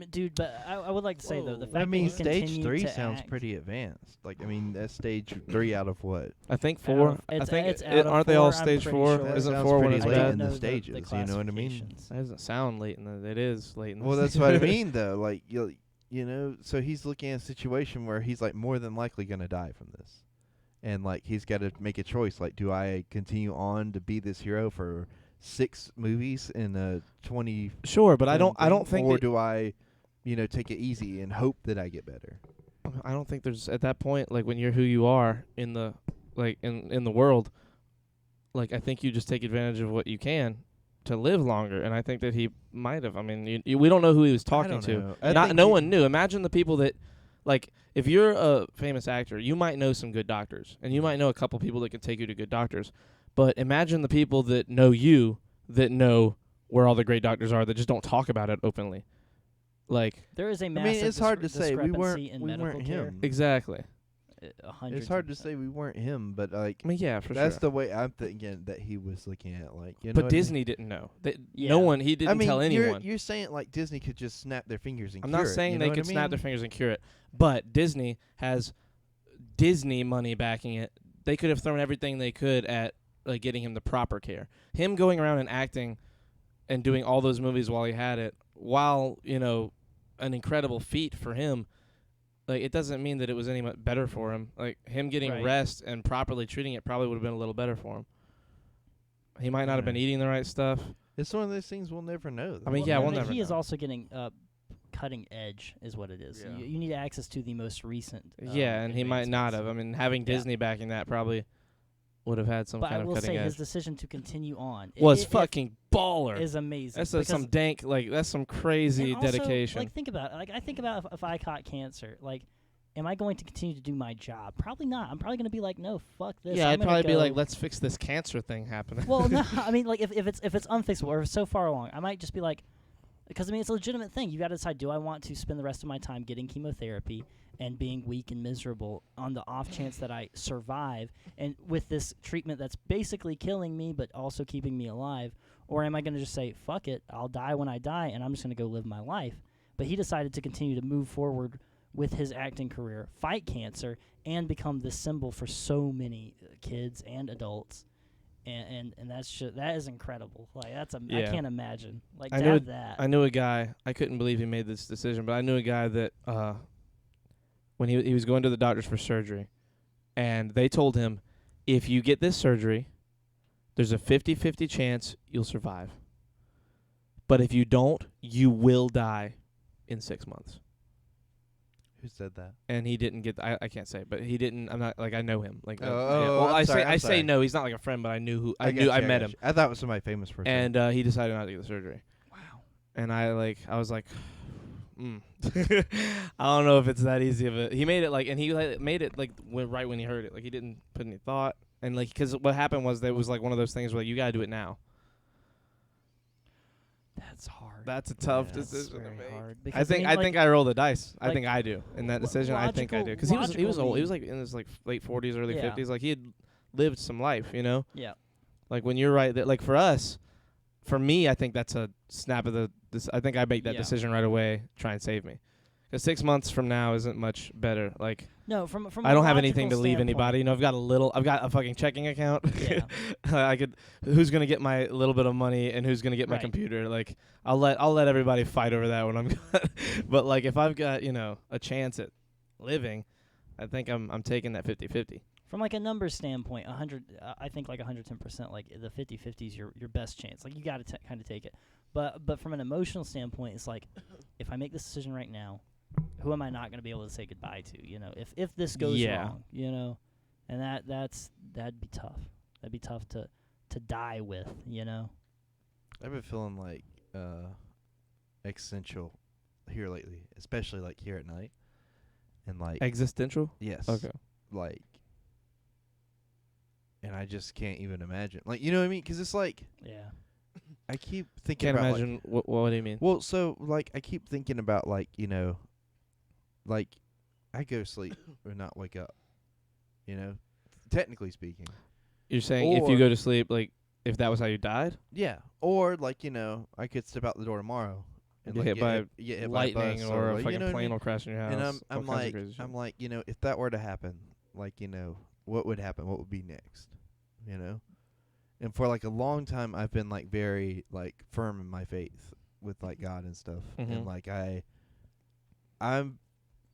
dude, but I would like to say though, the fact I mean, that he stage continued 3 to sounds act- pretty advanced. Like, I mean, that's stage 3 out of what? I think Out 4. of- I it's- think it's out of aren't they all 4, I'm stage pretty 4? sure. That Isn't sounds 4 when pretty it's I late don't bad? in the know stages, you know what I mean? classifications. That doesn't sound late in the. It is late in the. Well, that's what I mean, though. Like, you know, so he's looking at a situation where he's like more than likely going to die from this, and like he's got to make a choice. Like, do I continue on to be this hero for 6 movies in a 20? Sure, but I don't thing, think or that, do I, take it easy and hope that I get better? I don't think there's at that point, like when you're who you are in the in the world, like I think you just take advantage of what you can to live longer, and I think that he might have. I mean, we don't know who he was talking to. No one knew. Imagine the people that, like, if you're a famous actor, you might know some good doctors, and you might know a couple people that can take you to good doctors. But imagine the people that know you, that know where all the great doctors are, that just don't talk about it openly. Like, There is a I massive mean, it's hard to say we discrepancy in weren't medical care. him. exactly. 100%. It's hard to say we weren't him, but like I mean, yeah, for that's sure. the way I'm thinking that he was looking at. Like, you know, But what I mean? Disney didn't know. Yeah. No one. He didn't I mean, tell anyone. You're saying like Disney could just snap their fingers and I'm cure not it, saying you they know what could I snap their mean? fingers and cure it, but Disney has Disney money backing it. They could have thrown everything they could at like getting him the proper care. Him going around and acting and doing all those movies while he had it, while an incredible feat for him. Like, it doesn't mean that it was any better for him. Like, him getting Right. rest and properly treating it probably would have been a little better for him. He might not have been eating the right stuff. It's one of those things we'll never know. I mean, though. yeah, we'll but never he is know. also getting cutting edge, is what it is. Yeah. You need access to the most recent. Yeah, and he might not have. I advancements. mean, having Yeah. Disney backing that probably would have had some But kind I of will cutting say edge. his decision to continue on Was it fucking baller. is amazing. That's because- some dank, like, that's some crazy and also, dedication. Like, think about it. Like, I think about if I caught cancer, like, am I going to continue to do my job? Probably not. I'm probably going to be like, no, fuck this. yeah, I'm I'd gonna probably be go- like, let's fix this cancer thing happening. Well, no, I mean, like, if it's unfixable or if it's so far along, I might just be like, because I mean, it's a legitimate thing. You got to decide: do I want to spend the rest of my time getting chemotherapy and being weak and miserable on the off chance that I survive, and with this treatment that's basically killing me but also keeping me alive, or am I going to just say, fuck it, I'll die when I die, and I'm just going to go live my life? But he decided to continue to move forward with his acting career, fight cancer, and become the symbol for so many kids and adults. And that's just, that is incredible. Like, that's I Yeah. can't imagine. Like, I to knew have it- that. I knew a guy, I couldn't believe he made this decision, but I knew a guy that when he was going to the doctors for surgery, and they told him, if you get this surgery, there's a 50-50 chance you'll survive. But if you don't, you will die in 6 months. Who said that? And he didn't get. I can't say, but he didn't. I'm not like I know him. Like, Oh, yeah. oh, Well, I'm I sorry, say I'm sorry. no. He's not like a friend, but I knew who. I got met you. him, I thought it was somebody famous for. and he decided not to get the surgery. Wow. And I was like, I don't know if it's that easy of a. He made it like, and he made it like right when he heard it. Like, he didn't put any thought, and like, because what happened was that it was like one of those things where like, you gotta do it now. That's hard. That's a tough That's decision to very make. hard. I Because, think mean, I think I roll the dice. I like, think I do in that decision. I think I do because he was logically- old. He was like in his like late 40s, early Yeah. 50s. Like, he had lived some life, you know. Yeah. Like, when you're right, that like for us, for me, I think that's a snap of the. I think I make that Yeah. decision right away. Try and save me, because 6 months from now isn't much better. Like, No, from I a don't have anything to logical leave anybody. You standpoint- know, I've got a fucking checking account. Yeah. I could. Who's gonna get my little bit of money, and who's gonna get my Right. computer? Like, I'll let everybody fight over that when I'm. But like, if I've got a chance at living, I think I'm taking that 50-50. from like a numbers standpoint, 100. I think like 110%. Like the 50-50 is your best chance. Like you got to kind of take it. But from an emotional standpoint, it's like if I make this decision right now, who am I not going to be able to say goodbye to? You know, if this goes wrong, you know, and that'd be tough. That'd be tough to die with. You know. I've been feeling like existential here lately, especially like here at night, and like Existential? yes, Okay. like, and I just can't even imagine, like, you know what I mean? Because it's like Yeah. I keep thinking Can't about imagine. What do you mean? well, so like I keep thinking about like, you know, like I go to sleep or not wake up, you know, technically speaking. You're saying if you or- go to sleep, like, if that was how you died? Yeah, or like, you know, I could step out the door tomorrow and Get like hit by get hit lightning by a bus or a like, fucking you know what I plane mean? will crash in your house. And all I'm kinds of like, crazy shit. I'm like, you know, if that were to happen, like, you know, what would happen? What would be next? You know? And for like a long time, I've been like very like firm in my faith with like God and stuff. Mhm. And like I'm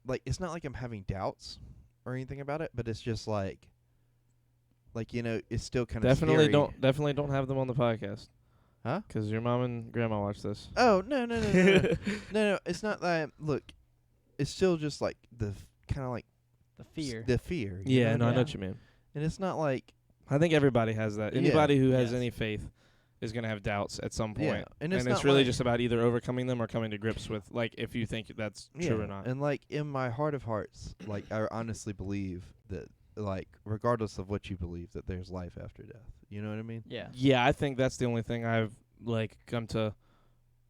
like, it's not like I'm having doubts or anything about it, but it's just like, you know, it's still kind of definitely scary. don't have them on the podcast. Huh? 'Cause your mom and grandma watch this. Oh no. No, it's not that. Look, it's still just like the kind of like The fear. the fear. you Yeah, know? no, I know Yeah. what you mean. And it's not like I think everybody has that. Yeah. Anybody who has Yes. any faith is going to have doubts at some point. yeah, and it's And it's not really like, just about either overcoming them or coming to grips with, like, if you think that's true yeah, or not. And like in my heart of hearts, like I honestly believe that, like regardless of what you believe, that there's life after death. You know what I mean? Yeah. Yeah, I think that's the only thing I've, like, come to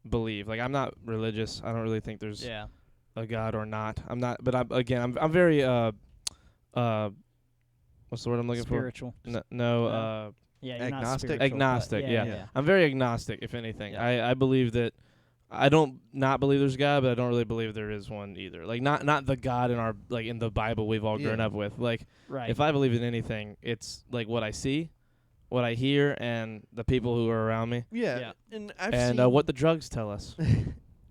believe. Like, I'm not religious. I don't really think there's Yeah. a God or not. I'm not, but I'm very, what's the word I'm looking Spiritual. for? No, Yeah. Yeah, you're not Agnostic? spiritual, but Agnostic, yeah. Yeah. I'm very agnostic, if anything. Yeah. I believe that I don't not believe there's God, but I don't really believe there is one either. Like, not the God in our, like, in the Bible we've all grown Yeah. up with. Like, Right. if I believe in anything, it's like what I see, what I hear, and the people who are around me, Yeah. Yeah. And I've and seen what the drugs tell us.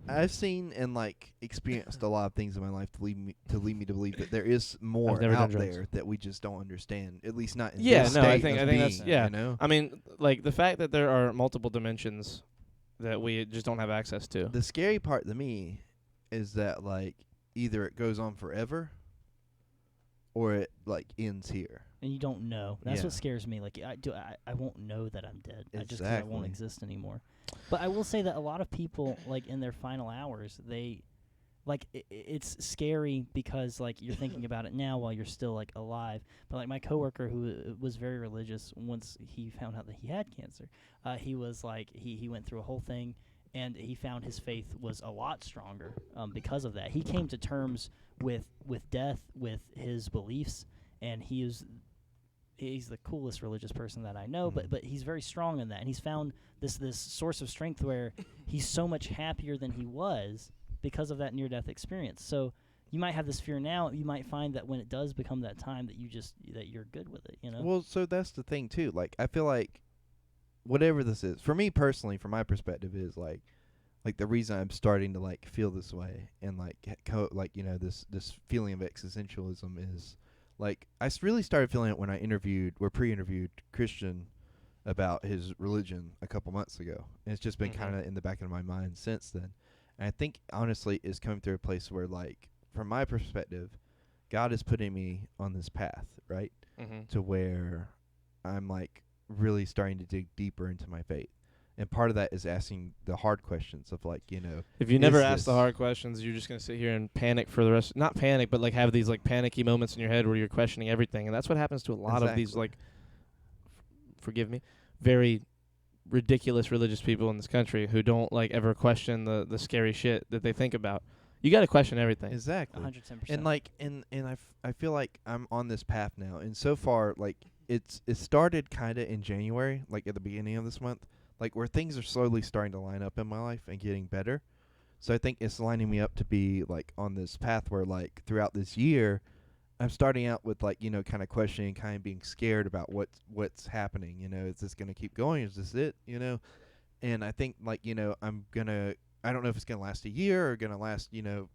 I've seen and like experienced a lot of things in my life to lead me to believe that there is more never done out drugs. there that we just don't understand. At least not in Yeah, this no, I state think of that's being, yeah. You know? I mean, like, the fact that there are multiple dimensions that we just don't have access to. The scary part to me is that like either it goes on forever or it like ends here. and you don't know. That's Yeah. what scares me. Like I won't know that I'm dead. I just 'cause I won't Exactly. exist anymore. But I will say that a lot of people, like in their final hours, they like it's scary because like you're thinking about it now while you're still like alive. But like my coworker who was very religious, once he found out that he had cancer, he was like he went through a whole thing. And he found his faith was a lot stronger because of that. He came to terms with death, with his beliefs, and he's the coolest religious person that I know. But he's very strong in that, and he's found this source of strength where he's so much happier than he was because of that near-death experience. So you might have this fear now. You might find that when it does become that time, that you're good with it. You know. Well, so that's the thing too. Like I feel like whatever this is, for me personally, from my perspective, is like the reason I'm starting to like feel this way and like like you know this feeling of existentialism is like I really started feeling it when I pre-interviewed Christian about his religion a couple months ago, and it's just been Mhm. kind of in the back of my mind since then. And I think honestly it's coming through a place where like from my perspective, God is putting me on this path, right? Mm-hmm. To where I'm like really starting to dig deeper into my faith. And part of that is asking the hard questions of like, you know, If you never is ask the this- hard questions, you're just gonna sit here and panic for the rest. Not panic, but like have these like panicky moments in your head where you're questioning everything, and that's what happens to a lot of these Exactly. like, forgive me, very ridiculous religious people in this country who don't like ever question the scary shit that they think about. You got to question everything. exactly. 110%. And like and I feel like I'm on this path now. And so far like it started kind of in January, like at the beginning of this month, like where things are slowly starting to line up in my life and getting better. So I think it's lining me up to be like on this path where like throughout this year I'm starting out with like, you know, kind of questioning, kind of being scared about what's happening, you know, is this going to keep going? Is this it, you know? And I think like, you know, I don't know if it's going to last a year or going to last, you know,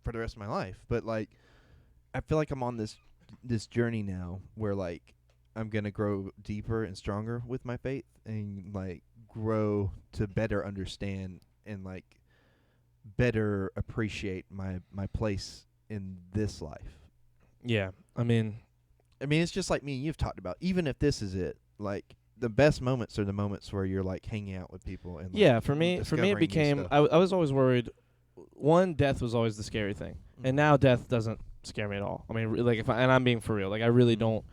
for the rest of my life, but like I feel like I'm on this this journey now where like I'm gonna grow deeper and stronger with my faith and like grow to better understand and like better appreciate my place in this life. Yeah, I mean, It's just like me and you've talked about. Even if this is it, like the best moments are the moments where you're like hanging out with people and like, yeah. For me, discovering it new became. stuff. I was always worried. One, death was always the scary thing, and now death doesn't scare me at all. I mean, like and I'm being for real. Like I really don't.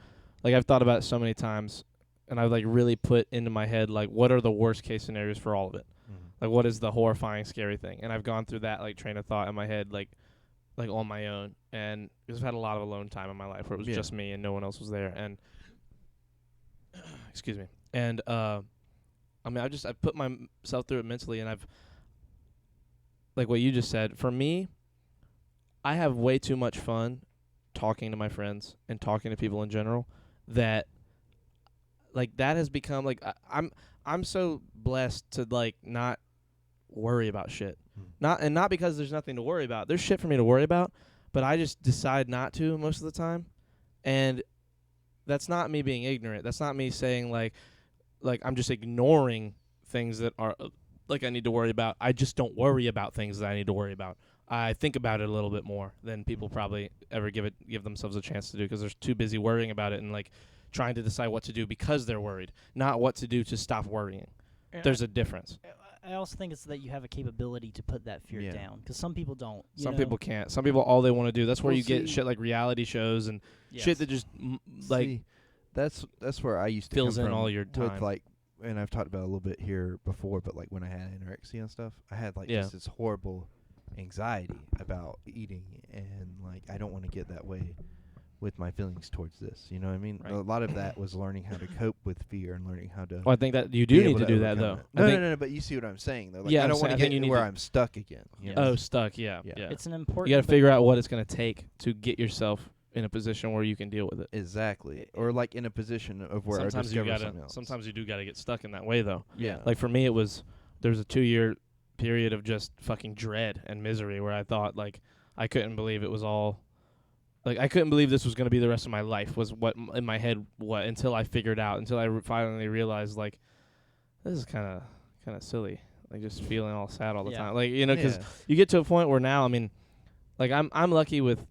Like I've thought about it so many times, and I've like really put into my head like what are the worst case scenarios for all of it. Like what is the horrifying, scary thing? And I've gone through that like train of thought in my head, like on my own. And because I've had a lot of alone time in my life where it was just me and no one else was there. And excuse me. And I mean, I put myself through it mentally, and I've like what you just said. For me, I have way too much fun talking to my friends and talking to people in general that like that has become like I'm so blessed to like not worry about shit. Not because there's nothing to worry about. There's shit for me to worry about, but I just decide not to most of the time. And that's not me being ignorant. That's not me saying like I'm just ignoring things that are like I need to worry about. I just don't worry about things that I need to worry about. I think about it a little bit more than people probably ever give themselves a chance to do because they're too busy worrying about it and like trying to decide what to do because they're worried, not what to do to stop worrying. There's a difference. I also think it's that you have a capability to put that fear down because some people don't. Some people can't. Some people all they want to do. That's where Well, you get shit like reality shows and shit that just like See, that's where I used to fills come in from all your time. with like, and I've talked about it a little bit here before, but like when I had anorexia and stuff, I had like just this horrible anxiety about eating, and like I don't want to get that way with my feelings towards this. You know what I mean? Right. A lot of that was learning how to cope with fear and learning how to. Well, I think that you be do able need to do that overcome though. it. No, but you see what I'm saying though. Like, Yeah, I I'm don't want saying- to I get think you to need where to- I'm stuck again. You Yeah. know? Oh, stuck. Yeah. Yeah. It's an important. You got to but- figure out what it's going to take to get yourself in a position where you can deal with it. Exactly. Or like in a position of where I discover something else. Sometimes you do got to get stuck in that way though. Yeah. Like for me, there was a 2-year period of just fucking dread and misery where I thought like I couldn't believe it was all. Like I couldn't believe this was going to be the rest of my life was what in my head until I figured out until I finally realized like this is kind of silly, like just feeling all sad all the time, like because you get to a point where now I mean like I'm lucky with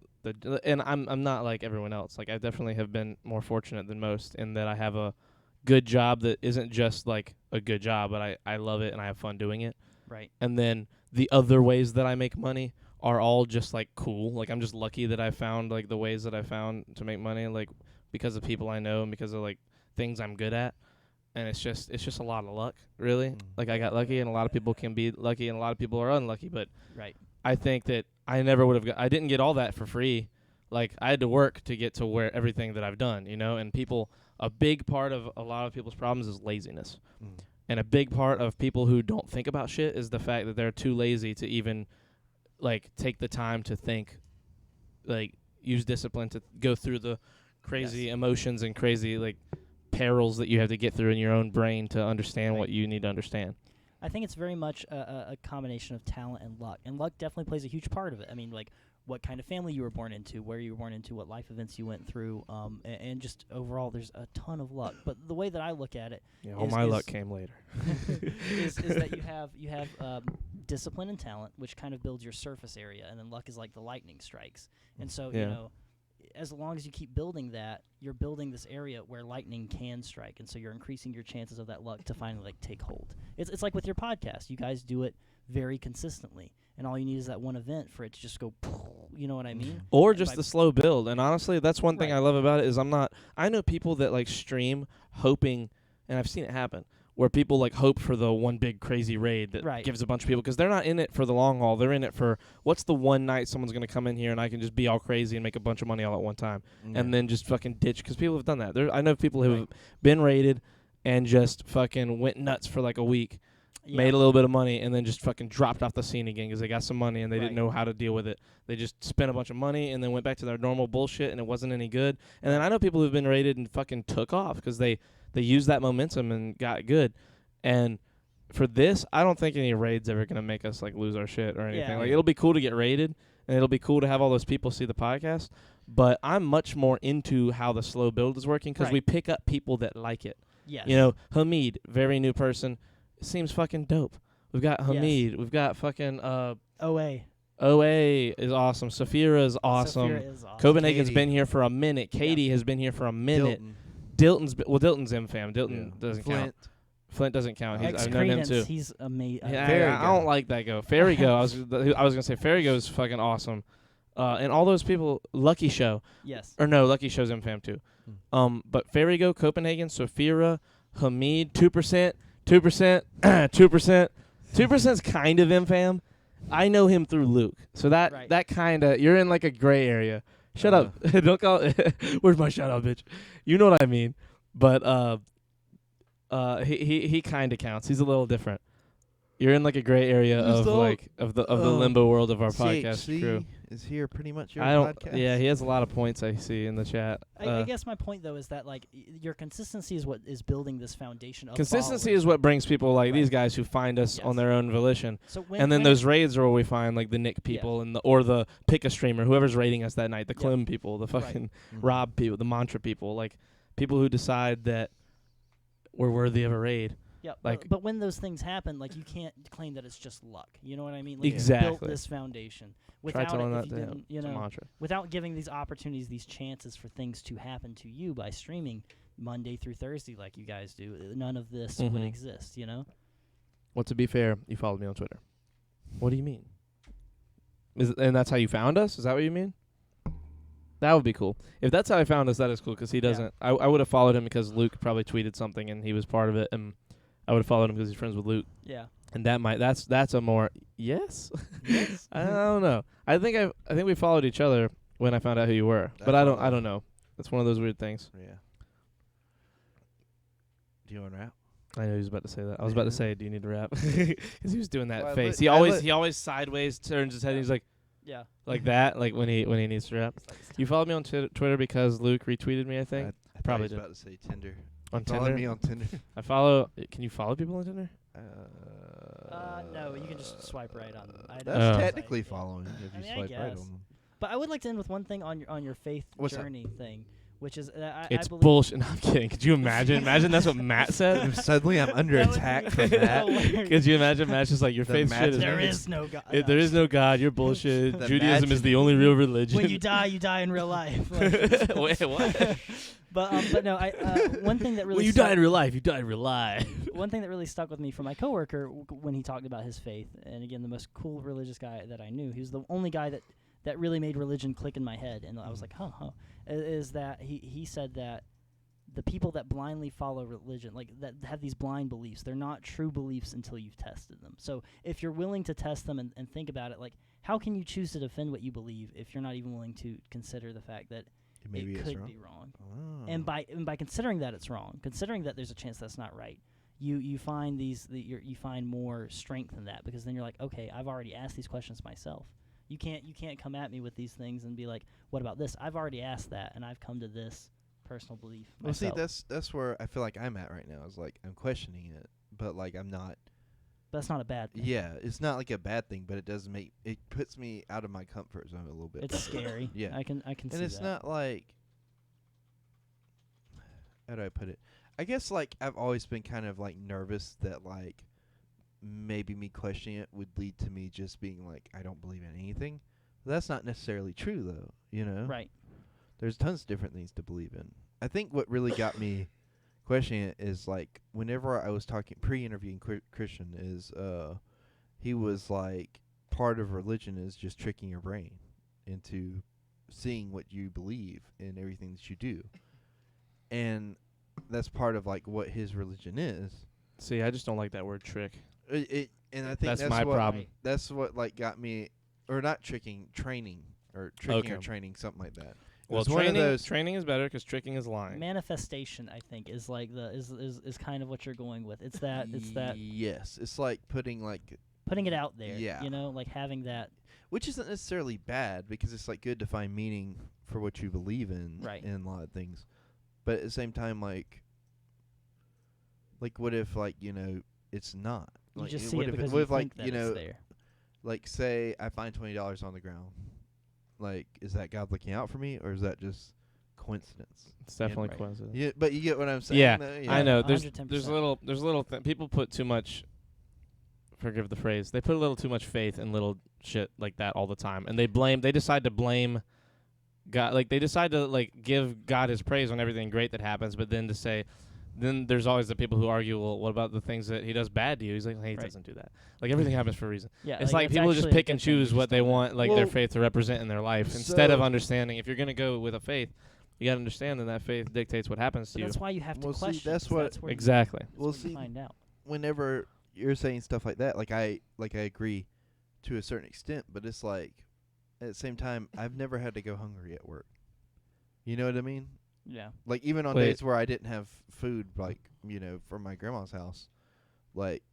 and I'm not like everyone else. Like I definitely have been more fortunate than most in that I have a good job that isn't just like a good job, but I love it and I have fun doing it. Right. And then the other ways that I make money are all just like cool. Like I'm just lucky that I found like the ways that I found to make money, like because of people I know and because of like things I'm good at. And it's just a lot of luck, really. Like I got lucky, and a lot of people can be lucky, and a lot of people are unlucky. But Right. I think that I never would have. I didn't get all that for free. Like I had to work to get to where everything that I've done, And a big part of a lot of people's problems is laziness. And a big part of people who don't think about shit is the fact that they're too lazy to even like take the time to think, like use discipline to go through the crazy emotions and crazy like perils that you have to get through in your own brain to understand what you need to understand. I think it's very much a combination of talent and luck definitely plays a huge part of it. I mean, like what kind of family you were born into, where you were born into, what life events you went through, and just overall, there's a ton of luck. But the way that I look at it, All my luck came later. is that you have discipline and talent, which kind of builds your surface area, and then luck is like the lightning strikes. And so as long as you keep building that, you're building this area where lightning can strike, and so you're increasing your chances of that luck to finally like take hold. It's like with your podcast, you guys do it very consistently, and all you need is that one event for it to just go, you know what I mean? Or And just by- the slow build. And honestly, that's one thing Right. I love about it is I know people that like stream hoping, and I've seen it happen, where people like hope for the one big crazy raid that Right. gives a bunch of people, because they're not in it for the long haul. They're in it for what's the one night someone's going to come in here and I can just be all crazy and make a bunch of money all at one time and then just fucking ditch, because people have done that. I know people who have been raided and just fucking went nuts for like a week, made a little bit of money, and then just fucking dropped off the scene again because they got some money and they didn't know how to deal with it. They just spent a bunch of money and then went back to their normal bullshit, and it wasn't any good. And then I know people who've been raided and fucking took off because they used that momentum and got good. And for this, I don't think any raid's ever going to make us like lose our shit or anything. Yeah. Like it'll be cool to get raided, and it'll be cool to have all those people see the podcast. But I'm much more into how the slow build is working because Right. we pick up people that like it. Yes. You know, Hamid, very new person, seems fucking dope. We've got Hamid. We've got fucking OA. OA is awesome. Safira is awesome. Safira is awesome. Copenhagen's Katie. been here for a minute. Katie has been here for a minute. Dilton's Dilton's M-Fam. Dilton doesn't count. Flint doesn't count. Ex I've known him too. Credence, he's amazing. Yeah, Fairy I don't Go. like that go. Fairy Go. I was gonna say Fairy Go is fucking awesome. And all those people, Lucky Show, Yes. or no, Lucky Show's M-Fam too. But Fairy Go, Copenhagen, Safira, Hamid, 2%, 2%, 2%. 2%'s kind of M-Fam. I know him through Luke. So Right. that kind of, you're in like a gray area. Shut up. Don't call where's my shout out, bitch? You know what I mean. But he kind of counts. He's a little different. You're in like a gray area Who's of the- like of the limbo world of our podcast CHC crew. is here pretty much your I don't. podcast. Yeah, he has a lot of points I see in the chat. I guess my point though is that like your consistency is what is building this foundation of Consistency followers. is what brings people like these Right. guys who find us Yes. on their own volition. So when, And then when- those raids are where we find like the Nick people and or the pick a streamer, whoever's raiding us that night, the Yeah. Klim people, the Right. fucking Mhm. Rob people, the Mantra people, like people who decide that we're worthy of a raid. Yeah, Like- but when those things happen, like you can't claim that it's just luck. You know what I mean? Like You Exactly. built this foundation Try without telling it, that if you to him. didn't, you It's a know, mantra. without giving these opportunities, these chances for things to happen to you by streaming Monday through Thursday, like you guys do, none of this would Mhm. exist. You know? Well, to be fair, you followed me on Twitter. What do you mean? And that's how you found us? Is that what you mean? That would be cool. If that's how I found us, that is cool because he doesn't. I would have followed him because Luke probably tweeted something and he was part of it, and I would have followed him because he's friends with Luke. Yeah. And that's a more yes. Yes. I don't know. I think we followed each other when I found out who you were, I but I followed don't know. It's one of those weird things. Yeah. Do you want to rap? I know he was about to say that. I was about to say, "Do you need to rap?" Because he was doing that Well, I face. lit- I lit- He always sideways turns his head. And he's like Yeah. that, like when he needs to rap. You followed me on Twitter because Luke retweeted me. I think I Probably thought he did. was about to say Tinder. on Follow Tinder. me on Tinder. I follow. Can you follow people on Tinder? No, you can just swipe right on them. That's Oh. technically Yeah. following if I you mean, I swipe right guess. on them. But I would like to end with one thing on your faith What's that? journey thing, which is I It's believe bullshit. No, I'm kidding. Could you imagine? Imagine that's what Matt said. Suddenly I'm under That would attack be from that. hilarious. Could you imagine Matt's just like your The faith Matt shit is There Imagine- is no God. There is no God. You're bullshit. The Judaism is imagine- the only real religion. When you die in real life. Like- Wait, what? But no, one thing that really When you stuck- die in real life, you die in real life. one thing that really stuck with me from my coworker when he talked about his faith, and again, the most cool religious guy that I knew, he was the only guy that really made religion click in my head, and I was like, huh, is that he said that the people that blindly follow religion, like that have these blind beliefs, they're not true beliefs until you've tested them. So if you're willing to test them and think about it, like how can you choose to defend what you believe if you're not even willing to consider the fact that Maybe it it's could wrong. be wrong? Oh. And by considering that it's wrong, considering that there's a chance that's not right, you find you find more strength in that, because then you're like, okay, I've already asked these questions myself. You can't come at me with these things and be like, what about this? I've already asked that, and I've come to this personal belief Well, see, myself. that's where I feel like I'm at right now. Is like I'm questioning it, but like I'm not. But that's not a bad thing. Yeah, it's not like a bad thing, but it puts me out of my comfort zone a little bit. It's scary. Yeah. I can And see it's that. not like, how do I put it? I guess like I've always been kind of like nervous that like maybe me questioning it would lead to me just being like I don't believe in anything. That's not necessarily true though, you know? Right. There's tons of different things to believe in. I think what really got me questioning it is like whenever I was talking pre-interviewing Christian is he was like part of religion is just tricking your brain into seeing what you believe in everything that you do. And that's part of like what his religion is. See, I just don't like that word trick. And I think That's that's my what, problem. That's what like got me, or not tricking, training, or tricking or Okay. training, something like that. It Well, was one of those. training is better because tricking is lying. Manifestation, I think, is like is kind of what you're going with. It's that Yes, it's like putting like, putting it out there. Yeah. You know, like having that. which isn't necessarily bad because it's like good to find meaning for what you believe in, Right. in a lot of things. But at the same time, like what if like it's not? You Like, just see what it if because what you if like think that it's there. like say I find $20 on the ground, like, is that God looking out for me, or is that just coincidence? It's definitely right. coincidence. Yeah, but you get what I'm saying. Yeah, though? I know. There's 110%. little people put too much. Forgive the phrase. They put a little too much faith in little shit like that all the time, and they decide to blame God. Like they decide to like give God his praise on everything great that happens, but then to say, then there's always the people who argue, well, what about the things that he does bad to you? He's like, hey, he Right. doesn't do that. Like everything happens for a reason. Yeah, It's like that's people just actually a pick and good thing. choose You what just they don't know. want, like their Well, faith to represent in their life, instead of so- understanding if you're gonna go with a faith, you gotta understand that faith dictates what happens But to you. that's why you have to Well, see, question. that's 'cause what- that's where Exactly. You, that's Well, where you see, find out. whenever you're saying stuff like that, like I agree to a certain extent, but it's like at the same time, I've never had to go hungry at work. You know what I mean? Yeah. Like even on Wait. days where I didn't have food, like from my grandma's house, like,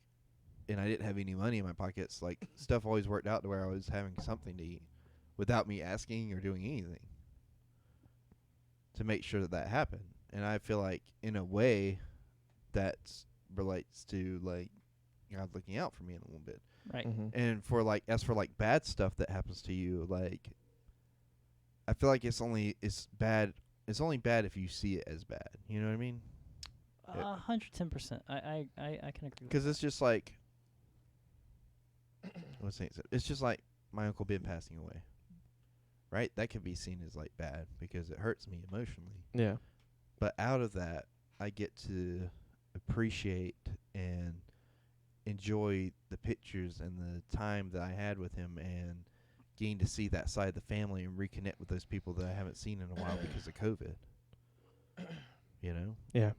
and I didn't have any money in my pockets, like stuff always worked out to where I was having something to eat, without me asking or doing anything, to make sure that happened. And I feel like in a way, that relates to like God looking out for me in a little bit. Right. Mm-hmm. And for like bad stuff that happens to you, like I feel like it's only bad if you see it as bad. You know what I mean? 110%. I can agree. With Because that. it's just like it's just like my Uncle Ben passing away, right? That could be seen as like bad because it hurts me emotionally. Yeah. But out of that, I get to appreciate and enjoy the pictures and the time that I had with him, and getting to see that side of the family and reconnect with those people that I haven't seen in a while because of COVID. You know? Yeah.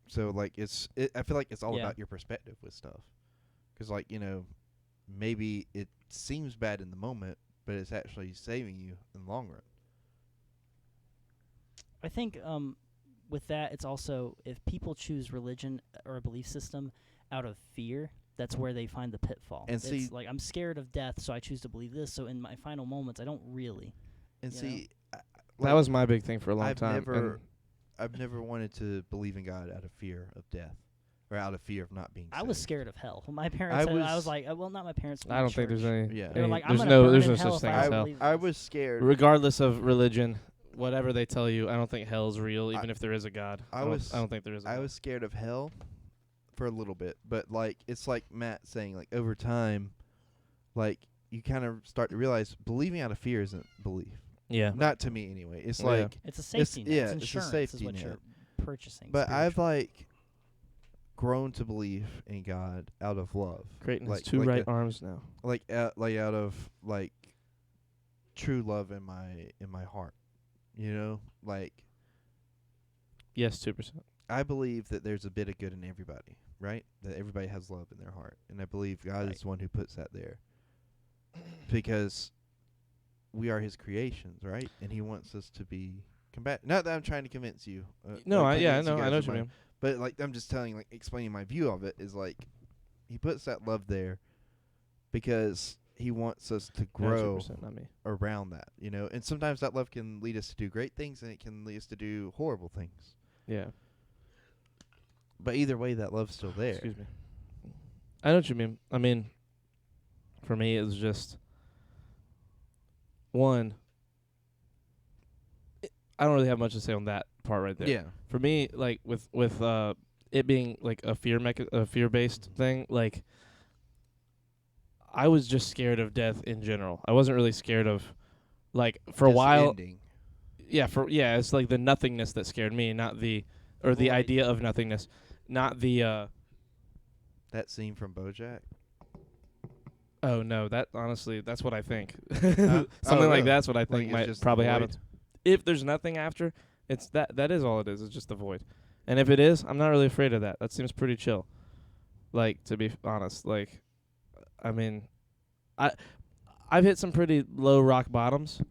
So like I feel like it's all Yeah. about your perspective with stuff. 'Cause like, maybe it seems bad in the moment, but it's actually saving you in the long run. I think with that, it's also if people choose religion or a belief system out of fear, that's where they find the pitfall. And it's see- like I'm scared of death, so I choose to believe this. So in my final moments, I don't really. And You know? see, That was my big thing for a long I've time. I've never wanted to believe in God out of fear of death, or out of fear of not being I was saved. scared of hell. When my parents, I said, I was- was like, well, not my parents. I don't think there's any. Yeah. They were any- like, I'm there's gonna no burn there's in no hell such if thing I as don't hell. believe I this. was scared. Regardless of religion, whatever they tell you, I don't think hell's real, even if there is a God. I don't- was- I don't think there is. A I God. was scared of hell for a little bit, but like it's like Matt saying, like over time, like you kind of start to realize believing out of fear isn't belief. Yeah. Not to me anyway. It's Yeah. like, It's a safety net. yeah, It's it's a insurance. safety is what net. you're purchasing. but I've spiritual. like grown to believe in God out of love, Creighton has like- 2 like right a- arms now. like out of like true love in my heart. You know, like Yes, 2%. I believe that there's a bit of good in everybody, right? That everybody has love in their heart. And I believe God Right. is the one who puts that there. Because we are his creations, right? And he wants us to be not that I'm trying to convince you. No, like, I convince know you what guys you of my- mean. But like I'm just telling, like explaining my view of it is like he puts that love there because he wants us to No, grow 2%, not me. around that, you know. And sometimes that love can lead us to do great things, and it can lead us to do horrible things. Yeah. But either way, that love's still there. Excuse me. I know what you mean. I mean, for me, it was just one. I don't really have much to say on that part right there. Yeah. For me, like with it being like a fear based thing, like I was just scared of death in general. I wasn't really scared of like for a Just while. ending. Yeah, it's like the nothingness that scared me, not the Void. idea of nothingness, not the That scene from BoJack. oh no, that honestly, that's what I think. Oh, Something like really? that's what I think it's might just probably the void? happen. If there's nothing after, it's that is all it is. It's just the void. And if it is, I'm not really afraid of that. That seems pretty chill. Like, to be honest, like I mean, I've hit some pretty low rock bottoms.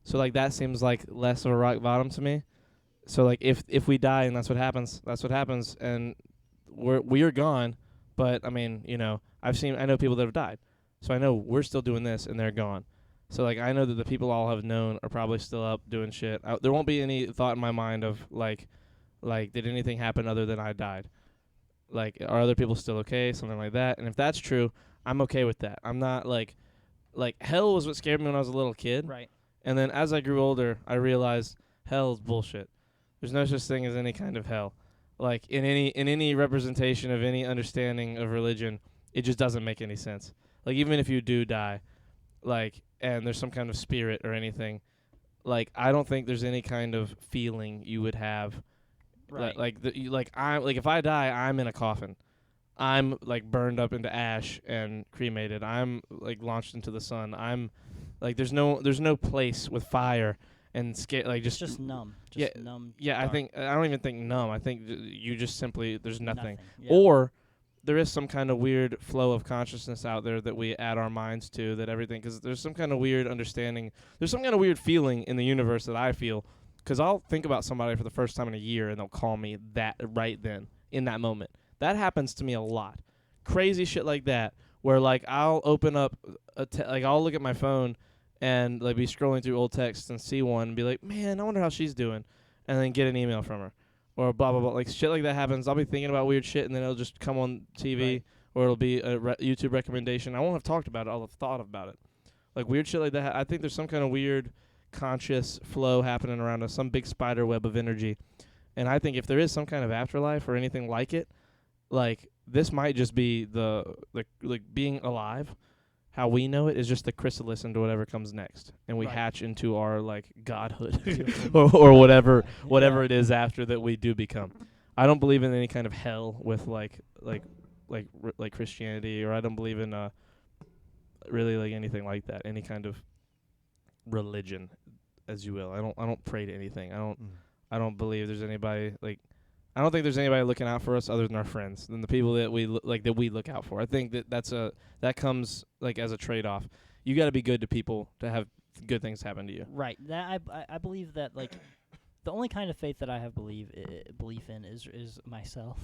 So like that seems like less of a rock bottom to me. So like if we die and that's what happens, and we're gone. But I mean, I know people that have died. So I know we're still doing this and they're gone. So like I know that the people I'll have known are probably still up doing shit. There won't be any thought in my mind of like did anything happen other than I died? Like are other people still okay? Something like that. And if that's true, I'm okay with that. I'm not like hell was what scared me when I was a little kid. Right. And then as I grew older, I realized hell's bullshit. There's no such thing as any kind of hell. Like in any representation of any understanding of religion, it just doesn't make any sense. Like even if you do die, like and there's some kind of spirit or anything, like I don't think there's any kind of feeling you would have. Right. Like if I die, I'm in a coffin. I'm like burned up into ash and cremated. I'm like launched into the sun. I'm like there's no place with fire and like It's just numb. Just numb. Yeah, dark. I don't even think numb. I think you just simply there's nothing. Yeah. Or there is some kind of weird flow of consciousness out there that we add our minds to, that everything, because there's some kind of weird understanding. There's some kind of weird feeling in the universe that I feel, because I'll think about somebody for the first time in a year and they'll call me that right then in that moment. That happens to me a lot. Crazy shit like that, where like I'll open up like I'll look at my phone and like be scrolling through old texts and see one and be like, man, I wonder how she's doing, and then get an email from her, or blah blah blah. Like shit like that happens. I'll be thinking about weird shit and then it'll just come on TV, Right. or it'll be a YouTube recommendation. I won't have talked about it. I'll have thought about it. Like weird shit like that. I think there's some kind of weird conscious flow happening around us, some big spider web of energy. And I think if there is some kind of afterlife or anything like it, like this might just be the like being alive. How we know it is just the chrysalis into whatever comes next, and we Right. hatch into our like godhood or whatever Yeah. it is after that we do become. I don't believe in any kind of hell with like Christianity, or I don't believe in really like anything like that. Any kind of religion, as you will. I don't pray to anything. I don't believe there's anybody like. I don't think there's anybody looking out for us other than our friends, than the people that we that we look out for. I think that comes like as a trade-off. You got to be good to people to have good things happen to you. Right. That I believe that like the only kind of faith that I have belief in is myself.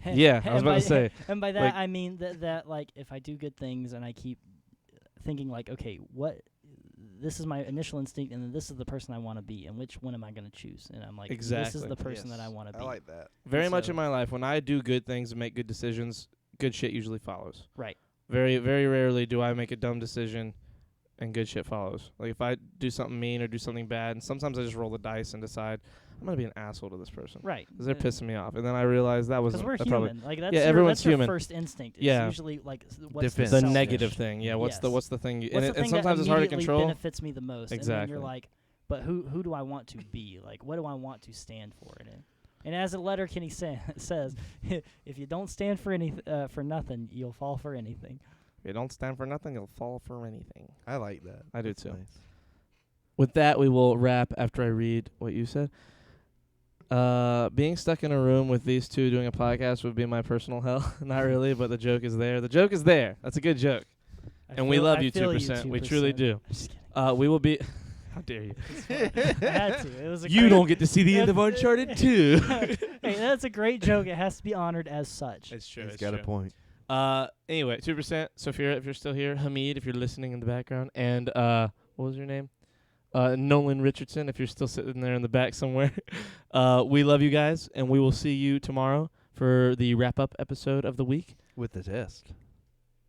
Yeah, I was about to say. And by that like- I mean that like if I do good things and I keep thinking like, okay, this is my initial instinct, and then this is the person I want to be, and which one am I going to choose? And I'm like, this is Exactly. the person that I want to be. I like that. Very much So- in my life, when I do good things and make good decisions, good shit usually follows. Right. Very, very rarely do I make a dumb decision and good shit follows. Like if I do something mean or do something bad, and sometimes I just roll the dice and decide I'm gonna be an asshole to this person Right. because they're pissing me off, and then I realize that was Because we're probably human. Like that's Yeah, your, everyone's that's your human. first instinct. It's Yeah. usually like what's Defense. the selfish? negative thing. Yeah. What's Yes. the thing? What's And, the and thing sometimes that it's hard to immediately control. benefits me the most. And then Exactly. you're like, but who do I want to be? Like, what do I want to stand for? And as a Letterkenny says, if you don't stand for for nothing, you'll fall for anything. If you don't stand for nothing, you'll fall for anything. I like that. I do That's too. nice. With that, we will wrap after I read what you said. Being stuck in a room with these two doing a podcast would be my personal hell. Not really, but the joke is there. The joke is there. That's a good joke. And we love you, 2%. We truly do. I'm just kidding. We will be... How dare you? I had to. It was a You great- don't get to see the end of Uncharted 2. Hey, that's a great joke. It has to be honored as such. It's true. He's got a point. Anyway, 2%. Sophia, if you're still here. Hamid, if you're listening in the background. And what was your name? Nolan Richardson, if you're still sitting there in the back somewhere. We love you guys, and we will see you tomorrow for the wrap-up episode of the week. With the test.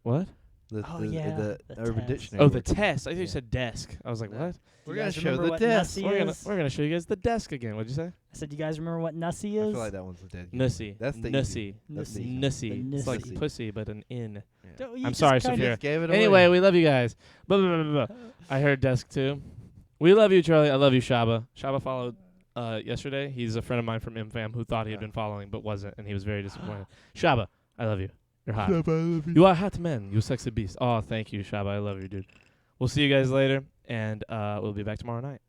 What? Oh, yeah, the Urban test. Dictionary. Oh, the test. I thought you said desk. I was like, No. what? We're Do you gonna guys show remember the what test. Nussie We're gonna show you guys the desk again. What'd you say? I said, you guys remember what Nussie I is? feel like that one's a dead. Nussy. That's the Nussy. easy. That's the Nussy. easy. Nussy. It's like Nussy. pussy, but an in. Yeah. Don't- you I'm just sorry, kinda- Sophia. Just gave it away. Anyway, we love you guys. Blah, blah, blah, blah, blah. I heard desk too. We love you, Charlie. I love you, Shaba. Shaba followed yesterday. He's a friend of mine from MFAM who thought he had been following but wasn't, and he was very disappointed. Shaba, I love you. You're hot. Shaba, I love you. You are hot man. You sexy beast. Oh, thank you, Shaba. I love you, dude. We'll see you guys later, and we'll be back tomorrow night.